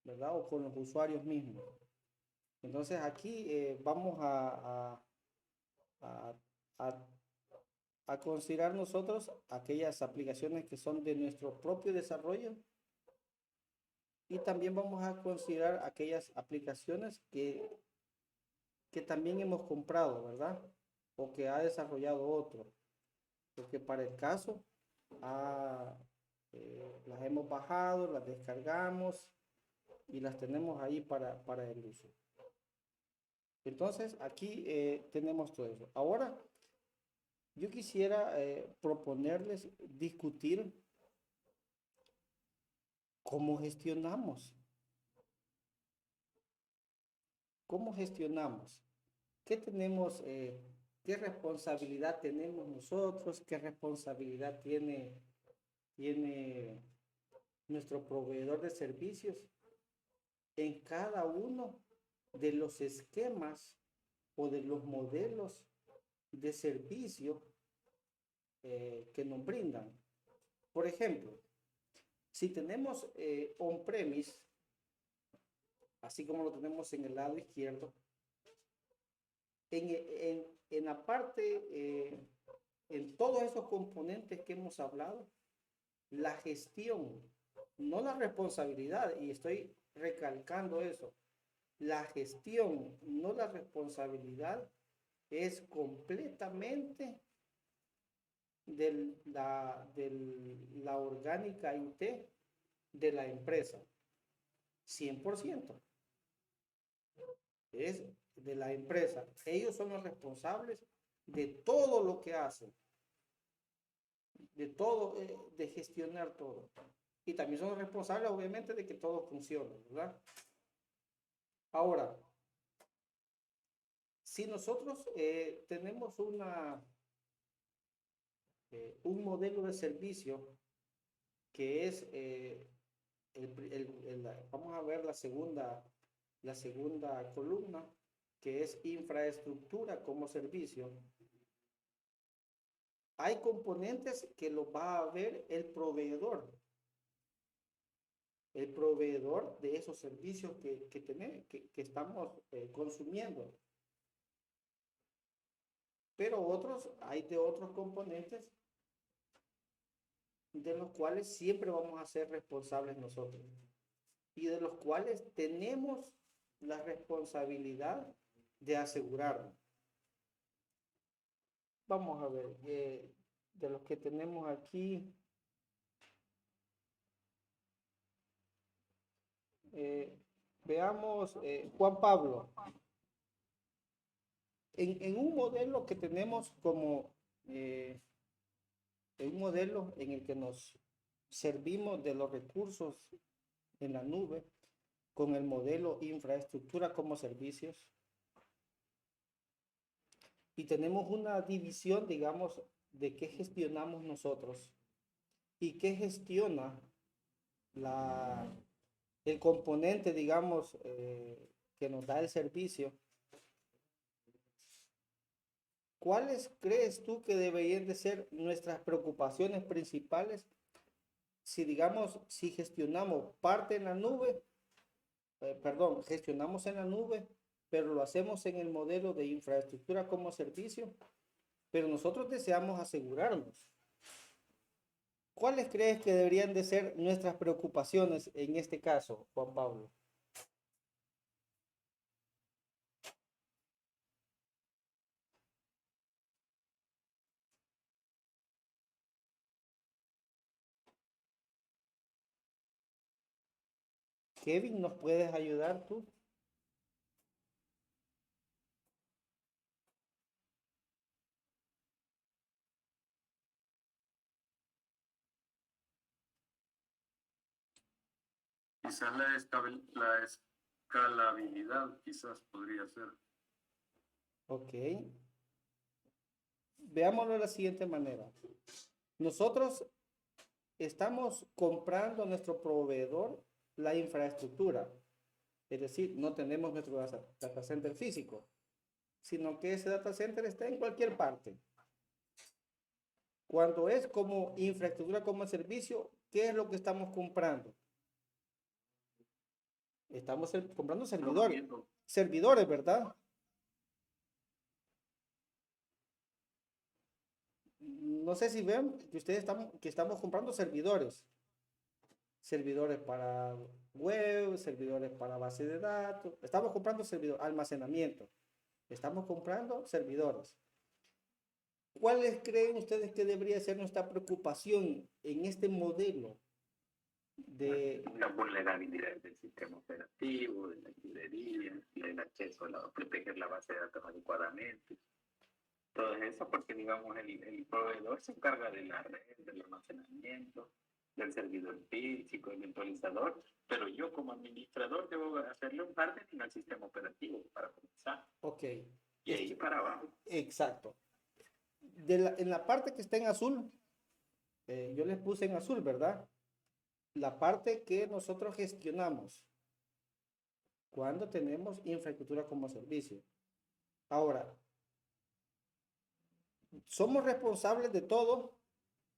¿verdad? O con los usuarios mismos. Entonces aquí vamos a considerar nosotros aquellas aplicaciones que son de nuestro propio desarrollo, y también vamos a considerar aquellas aplicaciones que también hemos comprado, ¿verdad? O que ha desarrollado otro, porque para el caso las hemos bajado, las descargamos y las tenemos ahí para el uso. Entonces aquí tenemos todo eso. Ahora yo quisiera proponerles discutir cómo gestionamos. ¿Cómo gestionamos? ¿Qué tenemos? ¿Qué responsabilidad tenemos nosotros? ¿Qué responsabilidad tiene nuestro proveedor de servicios en cada uno de los esquemas o de los modelos de servicio que nos brindan? Por ejemplo, si tenemos on-premise, así como lo tenemos en el lado izquierdo, en la parte, en todos esos componentes que hemos hablado, la gestión, no la responsabilidad, y estoy recalcando eso, la gestión, no la responsabilidad, es completamente de la orgánica IT de la empresa. 100%. Es de la empresa. Ellos son los responsables de todo lo que hacen, de todo, de gestionar todo. Y también son los responsables, obviamente, de que todo funcione, ¿verdad? Ahora, si nosotros tenemos un modelo de servicio que es, vamos a ver la segunda columna, que es infraestructura como servicio. Hay componentes que los va a ver el proveedor de esos servicios que estamos consumiendo. Pero hay de otros componentes de los cuales siempre vamos a ser responsables nosotros y de los cuales tenemos la responsabilidad de asegurarnos. Vamos a ver, de los que tenemos aquí, veamos, Juan Pablo, en un modelo que tenemos como, en un modelo en el que nos servimos de los recursos en la nube, con el modelo infraestructura como servicios, y tenemos una división, digamos, de qué gestionamos nosotros y qué gestiona el componente, digamos, que nos da el servicio. ¿cuáles crees tú que deberían de ser nuestras preocupaciones principales si, digamos, si gestionamos parte en la nube, gestionamos en la nube, pero lo hacemos en el modelo de infraestructura como servicio, pero nosotros deseamos asegurarnos? ¿Cuáles crees que deberían de ser nuestras preocupaciones en este caso, Juan Pablo? Kevin, ¿nos puedes ayudar tú? Quizás la escalabilidad, quizás podría ser. Ok. Veámoslo de la siguiente manera. Nosotros estamos comprando a nuestro proveedor la infraestructura. Es decir, no tenemos nuestro data center físico, sino que ese data center está en cualquier parte. Cuando es como infraestructura como servicio, ¿qué es lo que estamos comprando? Estamos comprando servidores. Servidores, ¿verdad? No sé si ven que ustedes estamos comprando servidores. Servidores para web, servidores para base de datos. Estamos comprando servidores, almacenamiento. Estamos comprando servidores. ¿Cuáles creen ustedes que debería ser nuestra preocupación en este modelo de La vulnerabilidad del sistema operativo, de la librería, el acceso a proteger la base de datos adecuadamente? Todo eso porque, digamos, el proveedor se encarga de la red, del almacenamiento, del servidor físico, del virtualizador, pero yo como administrador debo hacerle un hardening al sistema operativo para comenzar. Ok. Y ahí para abajo. Exacto. En la parte que está en azul, yo les puse en azul, ¿verdad? La parte que nosotros gestionamos cuando tenemos infraestructura como servicio. Ahora, somos responsables de todo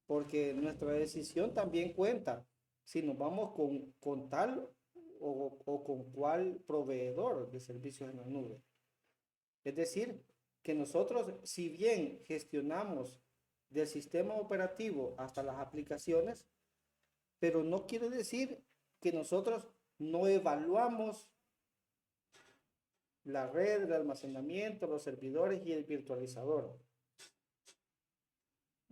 porque nuestra decisión también cuenta si nos vamos con tal o con cual proveedor de servicios en la nube. Es decir, que nosotros, si bien gestionamos del sistema operativo hasta las aplicaciones, pero no quiere decir que nosotros no evaluamos la red, el almacenamiento, los servidores y el virtualizador.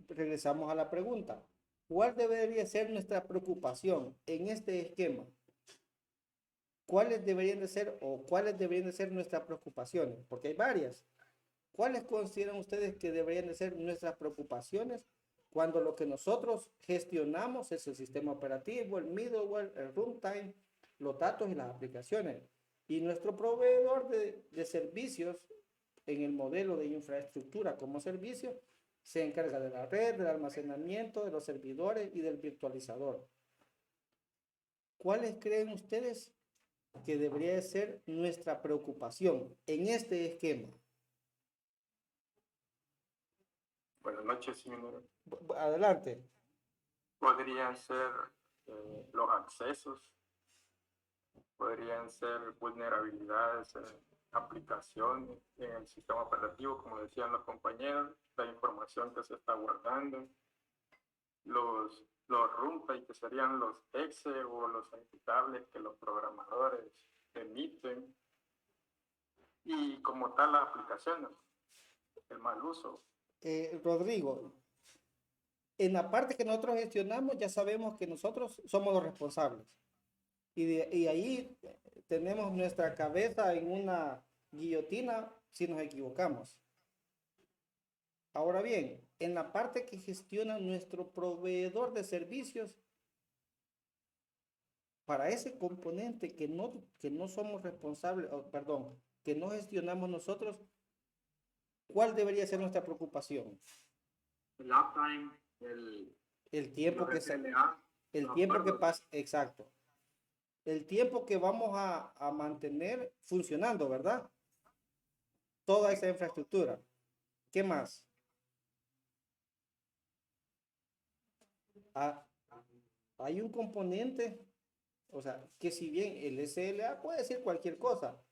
Regresamos a la pregunta. ¿Cuál debería ser nuestra preocupación en este esquema? ¿Cuáles deberían de ser nuestras preocupaciones? Porque hay varias. ¿Cuáles consideran ustedes que deberían de ser nuestras preocupaciones cuando lo que nosotros gestionamos es el sistema operativo, el middleware, el runtime, los datos y las aplicaciones? Y nuestro proveedor de servicios en el modelo de infraestructura como servicio se encarga de la red, del almacenamiento, de los servidores y del virtualizador. ¿Cuáles creen ustedes que debería ser nuestra preocupación en este esquema? Buenas noches, señor. Adelante. Podrían ser los accesos, podrían ser vulnerabilidades en aplicaciones, en el sistema operativo, como decían los compañeros, la información que se está guardando, los runtime, que serían los exe o los ejecutables que los programadores emiten, y como tal las aplicaciones, el mal uso. Rodrigo, en la parte que nosotros gestionamos ya sabemos que nosotros somos los responsables y ahí tenemos nuestra cabeza en una guillotina si nos equivocamos. Ahora bien, en la parte que gestiona nuestro proveedor de servicios, para ese componente que no somos responsables, que no gestionamos nosotros, ¿cuál debería ser nuestra preocupación? El uptime, El tiempo que pasa, exacto. El tiempo que vamos a mantener funcionando, ¿verdad? Toda esa infraestructura. ¿Qué más? Ah, hay un componente, o sea, que si bien el SLA puede decir cualquier cosa,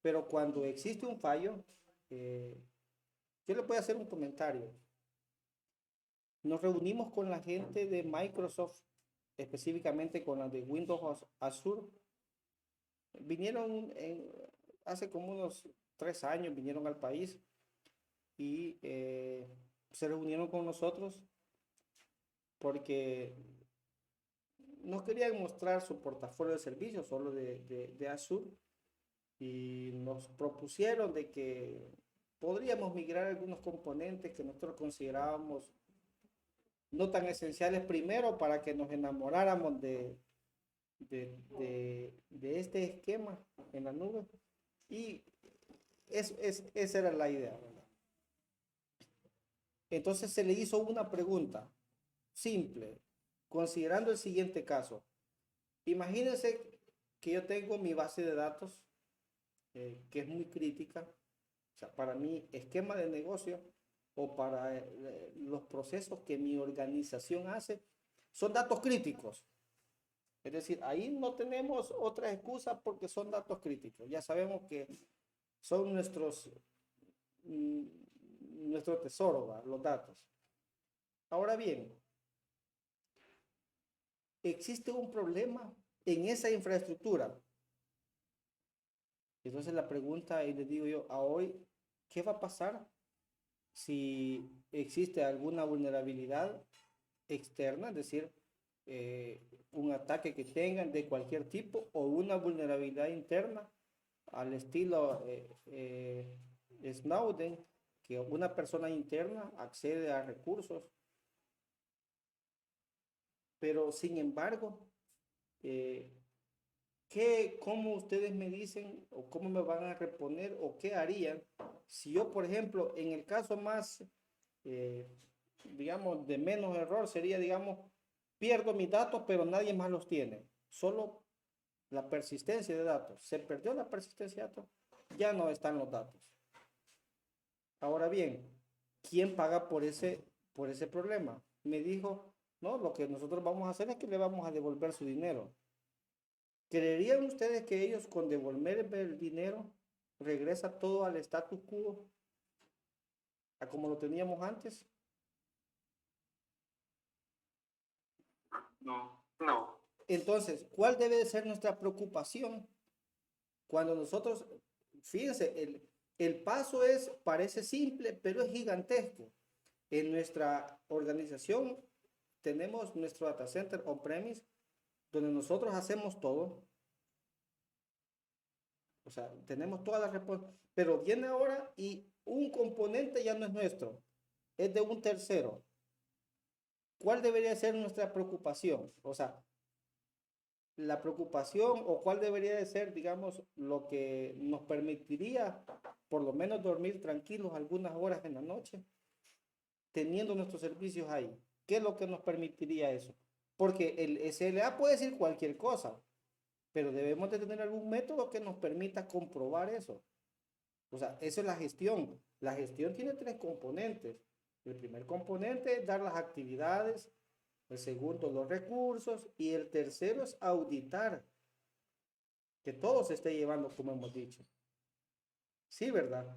pero cuando existe un fallo, yo le puedo hacer un comentario. Nos reunimos con la gente de Microsoft, específicamente con la de Windows Azure. Vinieron hace como unos 3 años, vinieron al país y se reunieron con nosotros porque nos querían mostrar su portafolio de servicios solo de Azure y nos propusieron de que podríamos migrar algunos componentes que nosotros considerábamos no tan esenciales primero para que nos enamoráramos de este esquema en la nube. Y esa era la idea, ¿verdad? Entonces se le hizo una pregunta simple, considerando el siguiente caso. Imagínense que yo tengo mi base de datos, que es muy crítica, o sea, para mi esquema de negocio o para los procesos que mi organización hace, son datos críticos. Es decir, ahí no tenemos otra excusa porque son datos críticos. Ya sabemos que son nuestro tesoro, ¿va? Los datos. Ahora bien, existe un problema en esa infraestructura. Entonces la pregunta, y les digo yo, a hoy, ¿qué va a pasar si existe alguna vulnerabilidad externa? Es decir, un ataque que tengan de cualquier tipo o una vulnerabilidad interna al estilo Snowden, que una persona interna accede a recursos, pero sin embargo, ¿cómo ustedes me dicen o cómo me van a reponer o qué harían si yo, por ejemplo, en el caso más, digamos, de menos error sería, digamos, pierdo mis datos, pero nadie más los tiene, solo la persistencia de datos, se perdió la persistencia de datos, ya no están los datos. Ahora bien, ¿quién paga por ese problema? Me dijo, no, lo que nosotros vamos a hacer es que le vamos a devolver su dinero. ¿Creerían ustedes que ellos con devolver el dinero regresa todo al status quo, a como lo teníamos antes? No. Entonces, ¿cuál debe de ser nuestra preocupación cuando nosotros, fíjense, el paso parece simple, pero es gigantesco. En nuestra organización tenemos nuestro data center on-premise, donde nosotros hacemos todo. O sea, tenemos todas las respuestas, pero viene ahora y un componente ya no es nuestro, es de un tercero. ¿Cuál debería ser nuestra preocupación? O sea, la preocupación o cuál debería de ser, digamos, lo que nos permitiría por lo menos dormir tranquilos algunas horas en la noche, teniendo nuestros servicios ahí. ¿Qué es lo que nos permitiría eso? Porque el SLA puede decir cualquier cosa, pero debemos de tener algún método que nos permita comprobar eso. O sea, eso es la gestión. La gestión tiene 3 componentes. El primer componente es dar las actividades, el segundo los recursos y el tercero es auditar que todo se esté llevando como hemos dicho. Sí, ¿verdad?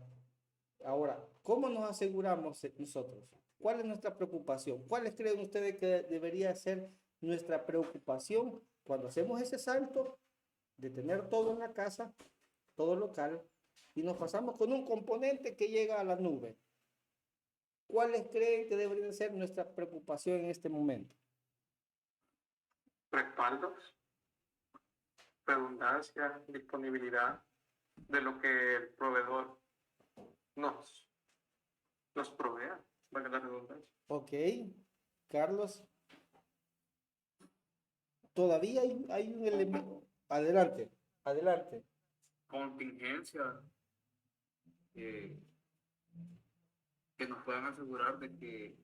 Ahora, ¿cómo nos aseguramos nosotros? ¿Cuál es nuestra preocupación? ¿Cuáles creen ustedes que debería ser nuestra preocupación cuando hacemos ese salto de tener todo en la casa, todo local, y nos pasamos con un componente que llega a la nube? ¿Cuáles creen que debería ser nuestra preocupación en este momento? Respaldos, redundancia, disponibilidad de lo que el proveedor nos provea, valga la redundancia. Ok, Carlos. Todavía hay un elemento. Adelante. Contingencia que nos puedan asegurar de que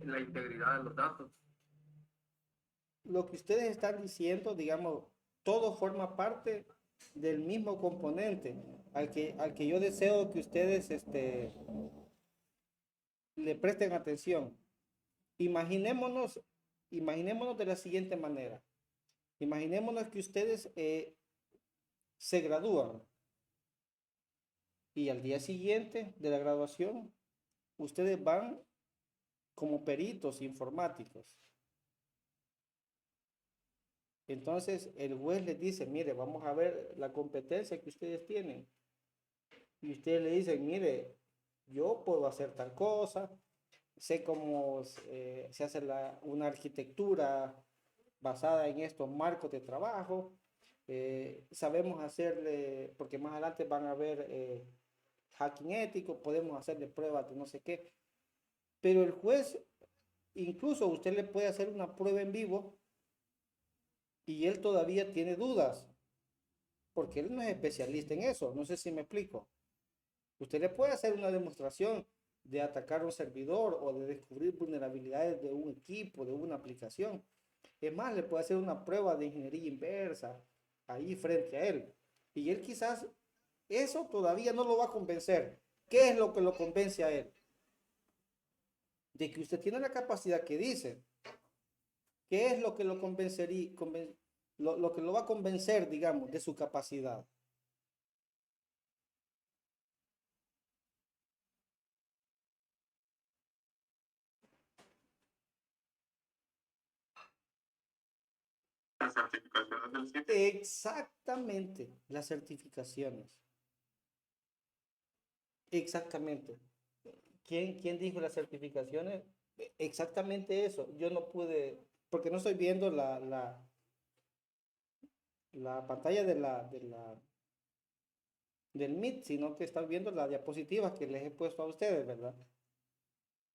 la integridad de los datos. Lo que ustedes están diciendo, digamos, todo forma parte del mismo componente. al que yo deseo que ustedes le presten atención. Imaginémonos, imaginémonos de la siguiente manera. Imaginémonos que ustedes se gradúan y al día siguiente de la graduación, ustedes van como peritos informáticos. Entonces el juez les dice, mire, vamos a ver la competencia que ustedes tienen. Y ustedes le dicen, mire, yo puedo hacer tal cosa, sé cómo se hace una arquitectura basada en estos marcos de trabajo, sabemos hacerle, porque más adelante van a ver hacking ético, podemos hacerle pruebas de no sé qué, pero el juez, incluso usted le puede hacer una prueba en vivo y él todavía tiene dudas, porque él no es especialista en eso, no sé si me explico. Usted le puede hacer una demostración de atacar un servidor o de descubrir vulnerabilidades de un equipo, de una aplicación. Es más, le puede hacer una prueba de ingeniería inversa ahí frente a él. Y él quizás eso todavía no lo va a convencer. ¿Qué es lo que lo convence a él? De que usted tiene la capacidad que dice. ¿Qué es lo que lo convencería, lo que lo va a convencer, digamos, de su capacidad? Las certificaciones del sitio. Exactamente, las certificaciones. Exactamente. ¿Quién dijo las certificaciones? Exactamente eso. Yo no pude, porque no estoy viendo la pantalla del Meet, sino que estoy viendo las diapositivas que les he puesto a ustedes, ¿verdad?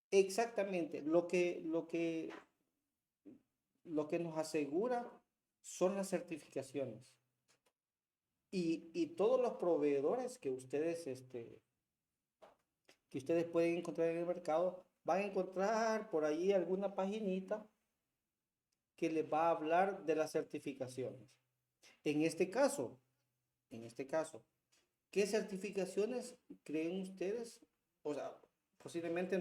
Exactamente. Lo que nos asegura son las certificaciones. Y todos los proveedores que ustedes pueden encontrar en el mercado, van a encontrar por ahí alguna paginita que les va a hablar de las certificaciones. En este caso, ¿qué certificaciones creen ustedes? O sea, posiblemente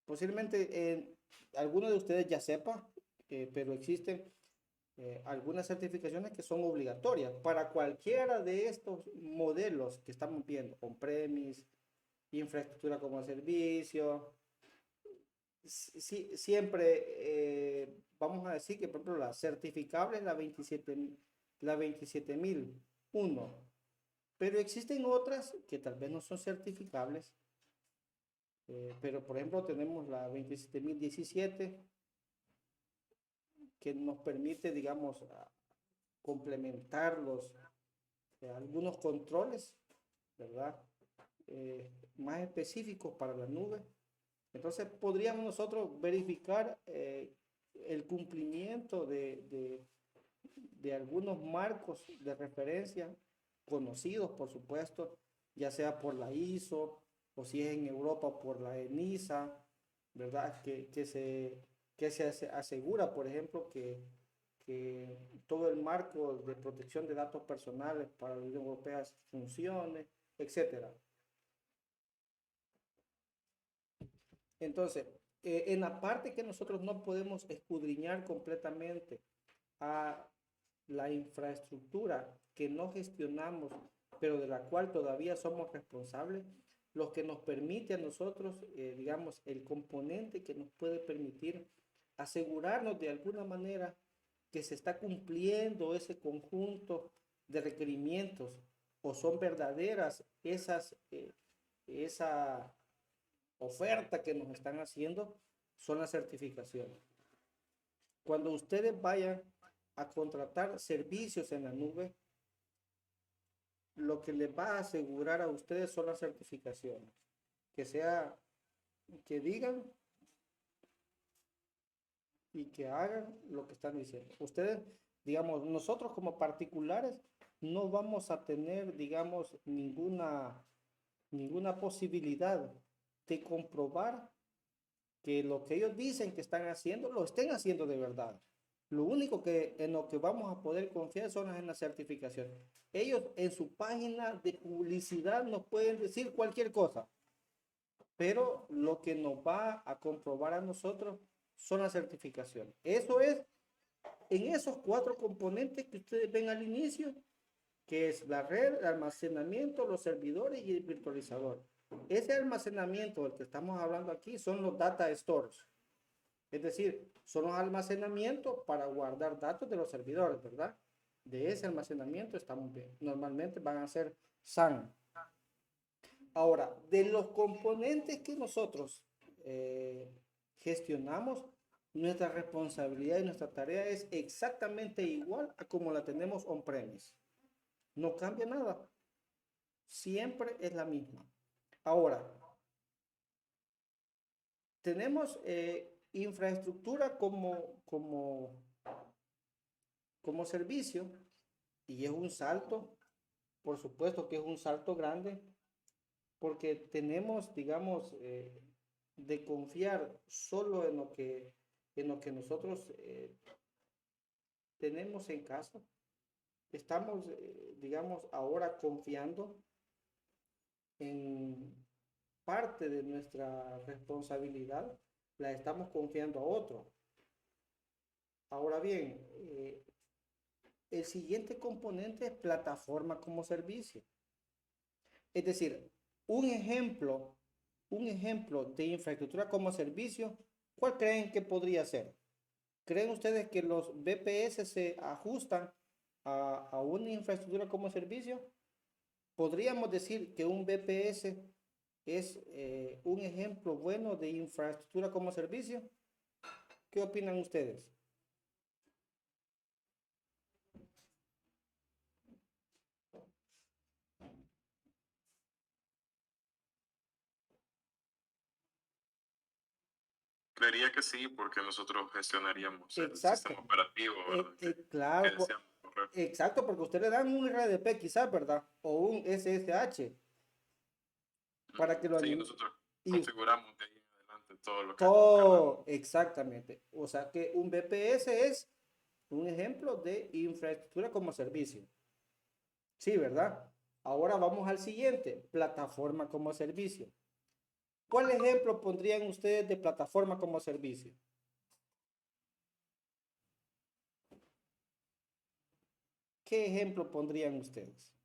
posiblemente alguno de ustedes ya sepa, pero existen algunas certificaciones que son obligatorias para cualquiera de estos modelos que estamos viendo, on-premise, infraestructura como servicio. Siempre vamos a decir que, por ejemplo, la certificable es la 27001, pero existen otras que tal vez no son certificables, pero por ejemplo tenemos la 27017 que nos permite, digamos, complementar algunos controles, ¿verdad? Más específicos para la nube. Entonces podríamos nosotros verificar el cumplimiento de algunos marcos de referencia conocidos, por supuesto, ya sea por la ISO o si es en Europa por la ENISA, ¿verdad? Que se asegura, por ejemplo, que todo el marco de protección de datos personales para la Unión Europea funcione, etcétera. Entonces, en la parte que nosotros no podemos escudriñar completamente a la infraestructura que no gestionamos, pero de la cual todavía somos responsables, lo que nos permite a nosotros, digamos, el componente que nos puede permitir asegurarnos de alguna manera que se está cumpliendo ese conjunto de requerimientos o son verdaderas esa oferta que nos están haciendo, son las certificaciones. Cuando ustedes vayan a contratar servicios en la nube, lo que les va a asegurar a ustedes son las certificaciones. Que digan y que hagan lo que están diciendo. Ustedes, digamos, nosotros como particulares no vamos a tener, digamos, ninguna posibilidad de comprobar que lo que ellos dicen que están haciendo, lo estén haciendo de verdad. Lo único que en lo que vamos a poder confiar son en la certificación. Ellos en su página de publicidad nos pueden decir cualquier cosa, pero lo que nos va a comprobar a nosotros son las certificaciones. Eso es en esos 4 componentes que ustedes ven al inicio, que es la red, el almacenamiento, los servidores y el virtualizador. Ese almacenamiento del que estamos hablando aquí son los data stores. Es decir, son los almacenamientos para guardar datos de los servidores, ¿verdad? De ese almacenamiento estamos bien. Normalmente van a ser SAN. Ahora, de los componentes que nosotros gestionamos, nuestra responsabilidad y nuestra tarea es exactamente igual a como la tenemos on-premise. No cambia nada. Siempre es la misma. Ahora, tenemos infraestructura como servicio y es un salto, por supuesto que es un salto grande, porque tenemos, digamos, de confiar solo en lo que nosotros tenemos en casa. Estamos, digamos, ahora confiando en parte de nuestra responsabilidad, la estamos confiando a otro. Ahora bien, el siguiente componente es plataforma como servicio. Es decir, un ejemplo de infraestructura como servicio, ¿cuál creen que podría ser? ¿Creen ustedes que los VPS se ajustan a una infraestructura como servicio? ¿Podríamos decir que un VPS es un ejemplo bueno de infraestructura como servicio? ¿Qué opinan ustedes? Creería que sí, porque nosotros gestionaríamos el Exacto. sistema operativo, ¿verdad? Claro, Que deseamos correr. exacto, porque usted le dan un RDP quizás, ¿verdad? O un SSH para que lo Sí, anim- nosotros y configuramos de ahí en adelante todo lo que todo, exactamente. O sea que un VPS es un ejemplo de infraestructura como servicio. Sí, ¿verdad? Ahora vamos al siguiente, plataforma como servicio. ¿Cuál ejemplo pondrían ustedes de plataforma como servicio? ¿Qué ejemplo pondrían ustedes?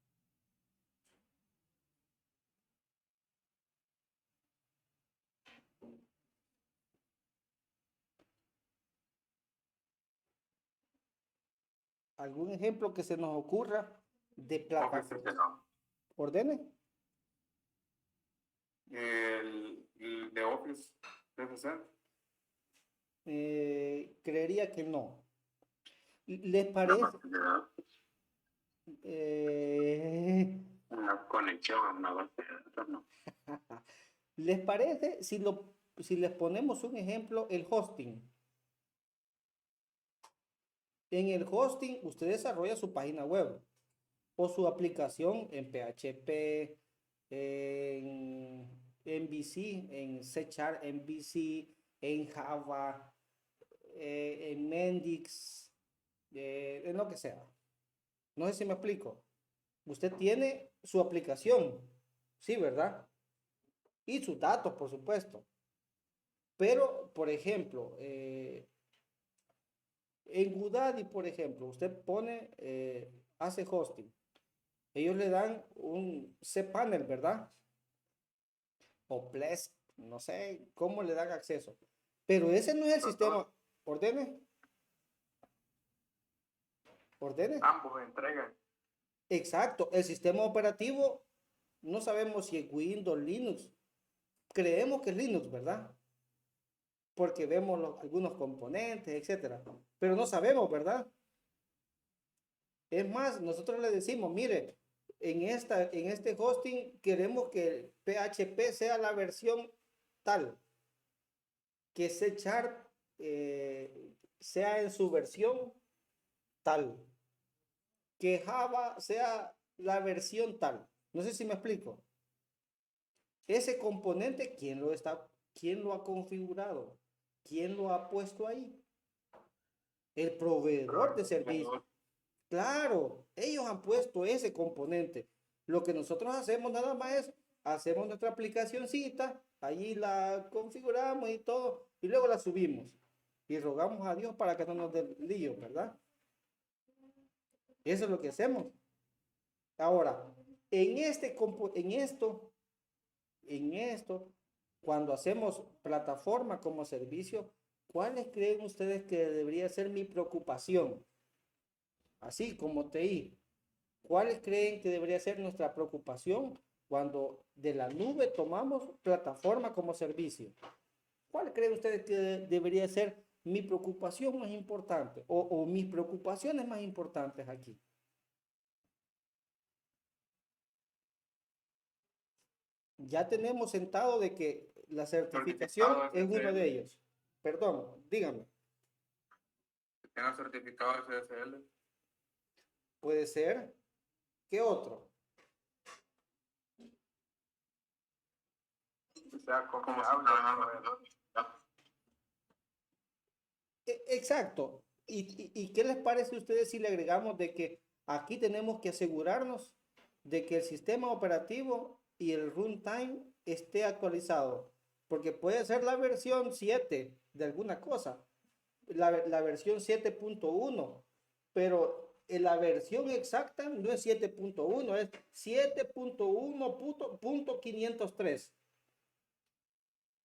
¿Algún ejemplo que se nos ocurra de plataforma? ¿Ordene? El de Office 360. Creería que no. ¿Les parece? Una conexión a una base de datos, no. ¿Les parece si les ponemos un ejemplo, el hosting? En el hosting usted desarrolla su página web o su aplicación en PHP, en MVC, en C#, MVC, en Java, en Mendix, en lo que sea. No sé si me explico. Usted tiene su aplicación, sí, ¿verdad? Y sus datos, por supuesto. Pero, por ejemplo, en Udadi, por ejemplo, usted pone, hace hosting. Ellos le dan un cPanel, ¿verdad? O Plesk, no sé cómo le dan acceso. Pero ese no es el sistema. ¿Ordene? ¿Ordene? Ambos entregan. Exacto. El sistema operativo, no sabemos si es Windows, Linux. Creemos que es Linux, ¿verdad? Porque vemos algunos componentes, etcétera. Pero no sabemos, ¿verdad? Es más, nosotros le decimos, mire, en este hosting queremos que PHP sea la versión tal, que C# sea en su versión tal, que Java sea la versión tal. No sé si me explico. Ese componente, ¿quién lo ha configurado? ¿Quién lo ha puesto ahí? el proveedor de servicio. Claro, ellos han puesto ese componente. Lo que nosotros hacemos nada más es, hacemos nuestra aplicacioncita, allí la configuramos y todo, y luego la subimos. Y rogamos a Dios para que no nos dé lío, ¿verdad? Eso es lo que hacemos. Ahora, en esto, cuando hacemos plataforma como servicio, ¿cuáles creen ustedes que debería ser mi preocupación? Así como TI, ¿cuáles creen que debería ser nuestra preocupación cuando de la nube tomamos plataforma como servicio? ¿Cuál creen ustedes que debería ser mi preocupación más importante o mis preocupaciones más importantes aquí? Ya tenemos sentado de que la certificación es uno de ellos. Perdón, dígame. Que tenga certificado SSL. Puede ser. ¿Qué otro? Que sea ¿Cómo se confiable. está ganando? Exacto. ¿Y qué les parece a ustedes si le agregamos de que aquí tenemos que asegurarnos de que el sistema operativo y el runtime esté actualizado? Porque puede ser la versión 7 de alguna cosa, la versión 7.1, pero la versión exacta no es 7.1, es 7.1.503.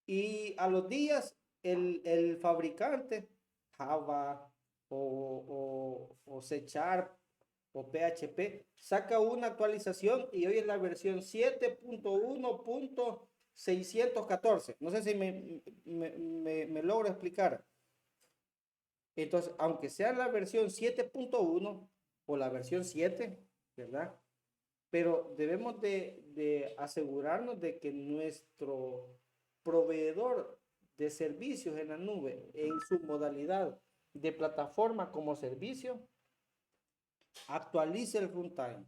Y a los días el fabricante, Java o C# o PHP, saca una actualización y hoy es la versión 7.1.614. No sé si me logro explicar. Entonces, aunque sea la versión 7.1 o la versión 7, ¿verdad? Pero debemos de asegurarnos de que nuestro proveedor de servicios en la nube, en su modalidad de plataforma como servicio, actualice el runtime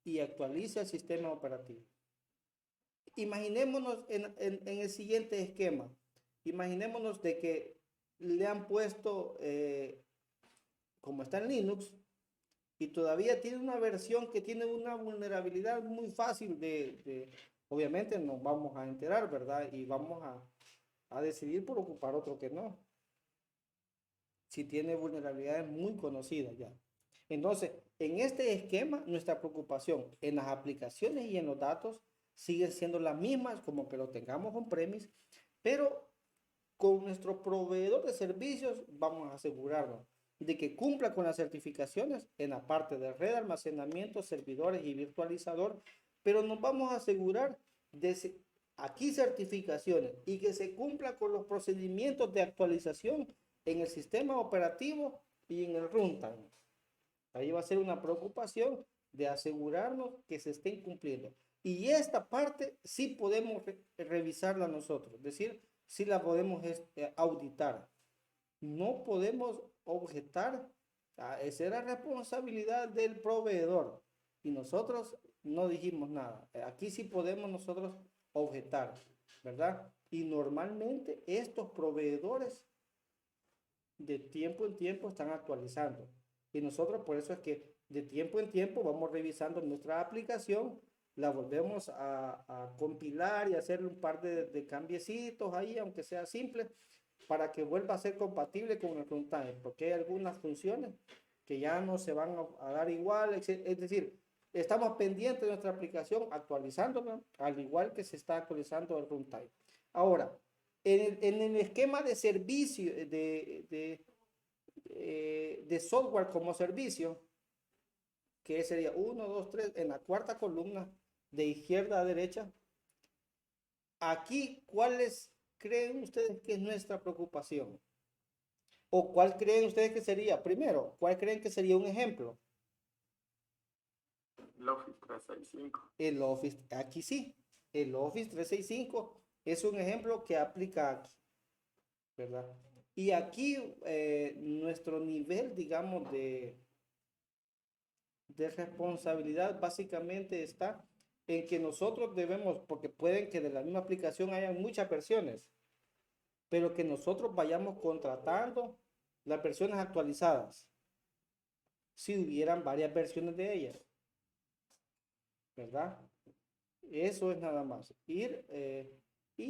y actualice el sistema operativo. Imaginémonos en el siguiente esquema. Imaginémonos de que le han puesto, como está en Linux, y todavía tiene una versión que tiene una vulnerabilidad muy fácil obviamente nos vamos a enterar, ¿verdad? Y vamos a decidir por ocupar otro que no. Si tiene vulnerabilidades muy conocidas ya. Entonces, en este esquema, nuestra preocupación en las aplicaciones y en los datos siguen siendo las mismas, como que lo tengamos on-premise, pero con nuestro proveedor de servicios vamos a asegurarnos de que cumpla con las certificaciones en la parte de red, almacenamiento, servidores y virtualizador, pero nos vamos a asegurar de aquí certificaciones y que se cumpla con los procedimientos de actualización en el sistema operativo y en el runtime. Ahí va a ser una preocupación de asegurarnos que se estén cumpliendo. Y esta parte sí podemos revisarla nosotros, es decir, sí la podemos auditar. No podemos objetar, esa era responsabilidad del proveedor y nosotros no dijimos nada. Aquí sí podemos nosotros objetar, ¿verdad? Y normalmente estos proveedores de tiempo en tiempo están actualizando. Y nosotros por eso es que de tiempo en tiempo vamos revisando nuestra aplicación, la volvemos a compilar y hacerle un par de cambiecitos ahí, aunque sea simple, para que vuelva a ser compatible con el runtime, porque hay algunas funciones que ya no se van a dar igual, es decir, estamos pendientes de nuestra aplicación actualizándola, al igual que se está actualizando el runtime. Ahora, en el esquema de servicio, de software como servicio, que sería 1, 2, 3, en la cuarta columna de izquierda a derecha, aquí, ¿cuáles creen ustedes que es nuestra preocupación? ¿O cuál creen ustedes que sería? Primero, ¿cuál creen que sería un ejemplo? El Office 365. El Office, aquí sí, el Office 365 es un ejemplo que aplica aquí, ¿verdad? Y aquí nuestro nivel, digamos, de responsabilidad básicamente está en que nosotros debemos, porque pueden que de la misma aplicación hayan muchas versiones, pero que nosotros vayamos contratando las versiones actualizadas, si hubieran varias versiones de ellas, ¿verdad? Eso es nada más. Y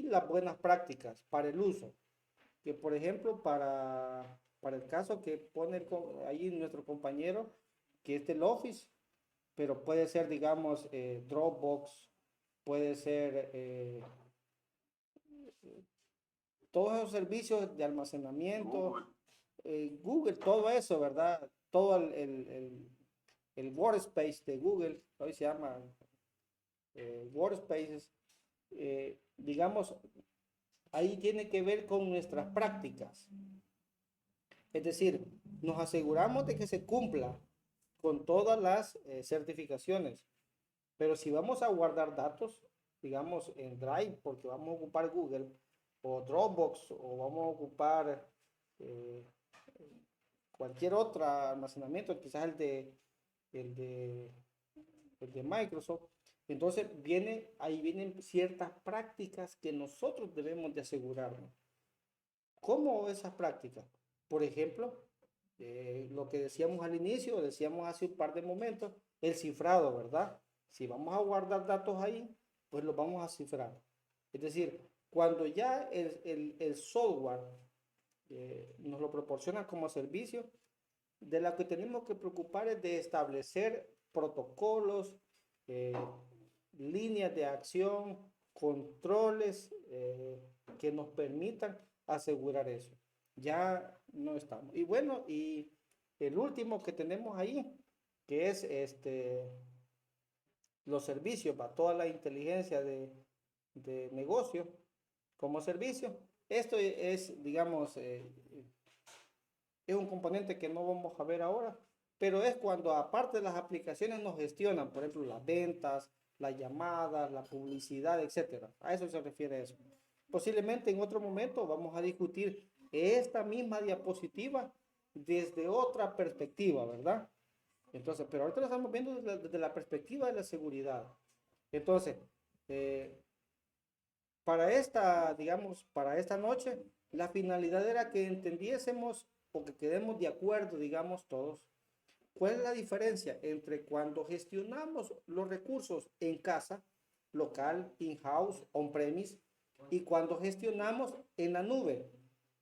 las buenas prácticas para el uso. Que por ejemplo, para el caso que pone ahí nuestro compañero, que es el Office, pero puede ser, digamos, Dropbox, puede ser todos esos servicios de almacenamiento, Google, todo eso, ¿verdad? Todo el Workspace de Google, hoy se llama Workspaces, digamos, ahí tiene que ver con nuestras prácticas. Es decir, nos aseguramos de que se cumpla con todas las certificaciones. Pero si vamos a guardar datos, digamos en Drive, porque vamos a ocupar Google, o Dropbox, o vamos a ocupar cualquier otro almacenamiento, quizás el de Microsoft, entonces ahí vienen ciertas prácticas que nosotros debemos de asegurarnos. ¿Cómo esas prácticas? Por ejemplo, lo que decíamos al inicio, decíamos hace un par de momentos, el cifrado, ¿verdad? Si vamos a guardar datos ahí, pues los vamos a cifrar. Es decir, cuando ya el software nos lo proporciona como servicio, de lo que tenemos que preocupar es de establecer protocolos, líneas de acción, controles que nos permitan asegurar eso. Ya no estamos. Y bueno, y el último que tenemos ahí, que es los servicios para toda la inteligencia de negocio como servicio. Esto es, digamos, es un componente que no vamos a ver ahora, pero es cuando aparte de las aplicaciones nos gestionan, por ejemplo, las ventas, las llamadas, la publicidad, etcétera. A eso se refiere eso. Posiblemente en otro momento vamos a discutir esta misma diapositiva desde otra perspectiva, ¿verdad? Entonces, pero ahorita lo estamos viendo desde la perspectiva de la seguridad. Entonces, digamos, para esta noche, la finalidad era que entendiésemos o que quedemos de acuerdo, digamos, todos, cuál es la diferencia entre cuando gestionamos los recursos en casa, local, in-house, on-premise, y cuando gestionamos en la nube.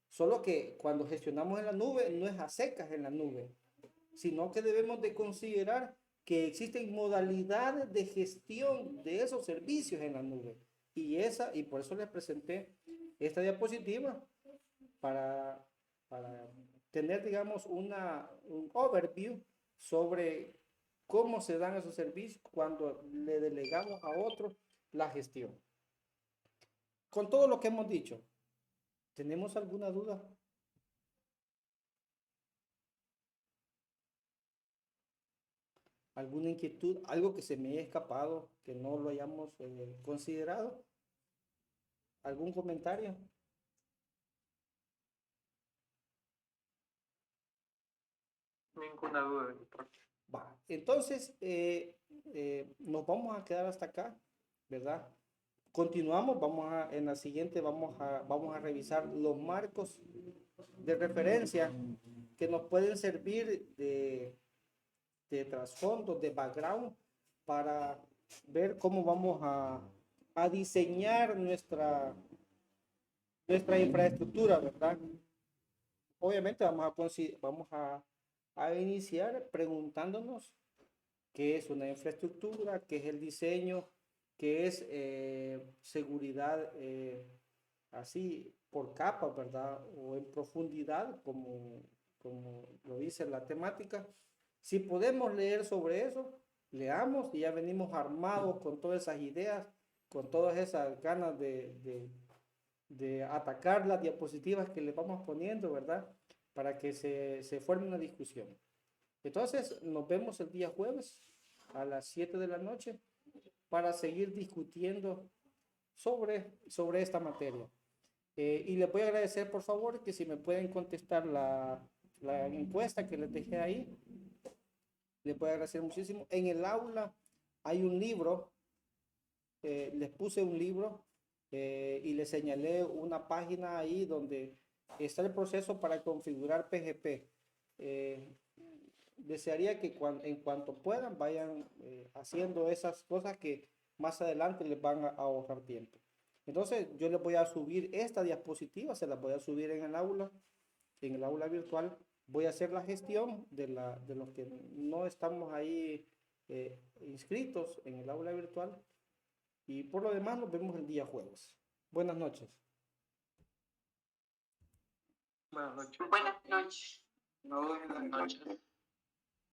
Solo que cuando gestionamos en la nube no es a secas en la nube, sino que debemos de considerar que existen modalidades de gestión de esos servicios en la nube. Y por eso les presenté esta diapositiva para tener, digamos, un overview sobre cómo se dan esos servicios cuando le delegamos a otro la gestión. Con todo lo que hemos dicho, ¿tenemos alguna duda? ¿Alguna inquietud? ¿Algo que se me haya escapado, que no lo hayamos considerado? ¿Algún comentario? Ninguna duda. Va, entonces nos vamos a quedar hasta acá, ¿verdad? Continuamos, en la siguiente vamos a revisar los marcos de referencia que nos pueden servir de trasfondo, de background, para ver cómo vamos a diseñar nuestra infraestructura, ¿verdad? Obviamente vamos a iniciar preguntándonos qué es una infraestructura, qué es el diseño, qué es seguridad así por capas, ¿verdad? O en profundidad, como lo dice la temática. Si podemos leer sobre eso, leamos y ya venimos armados con todas esas ideas, con todas esas ganas de atacar las diapositivas que le vamos poniendo, ¿verdad? Para que se forme una discusión. Entonces, nos vemos el día jueves a las 7 de la noche para seguir discutiendo sobre esta materia. Y les voy a agradecer, por favor, que si me pueden contestar la encuesta que les dejé ahí. Les voy a agradecer muchísimo. En el aula hay un libro, les puse un libro y les señalé una página ahí donde está el proceso para configurar PGP. Desearía que en cuanto puedan vayan haciendo esas cosas que más adelante les van a ahorrar tiempo. Entonces yo les voy a subir esta diapositiva, se las voy a subir en el aula virtual. Voy a hacer la gestión de los que no estamos ahí inscritos en el aula virtual. Y por lo demás nos vemos el día jueves. Buenas noches. Buenas noches. Buenas noches. No, buenas noches.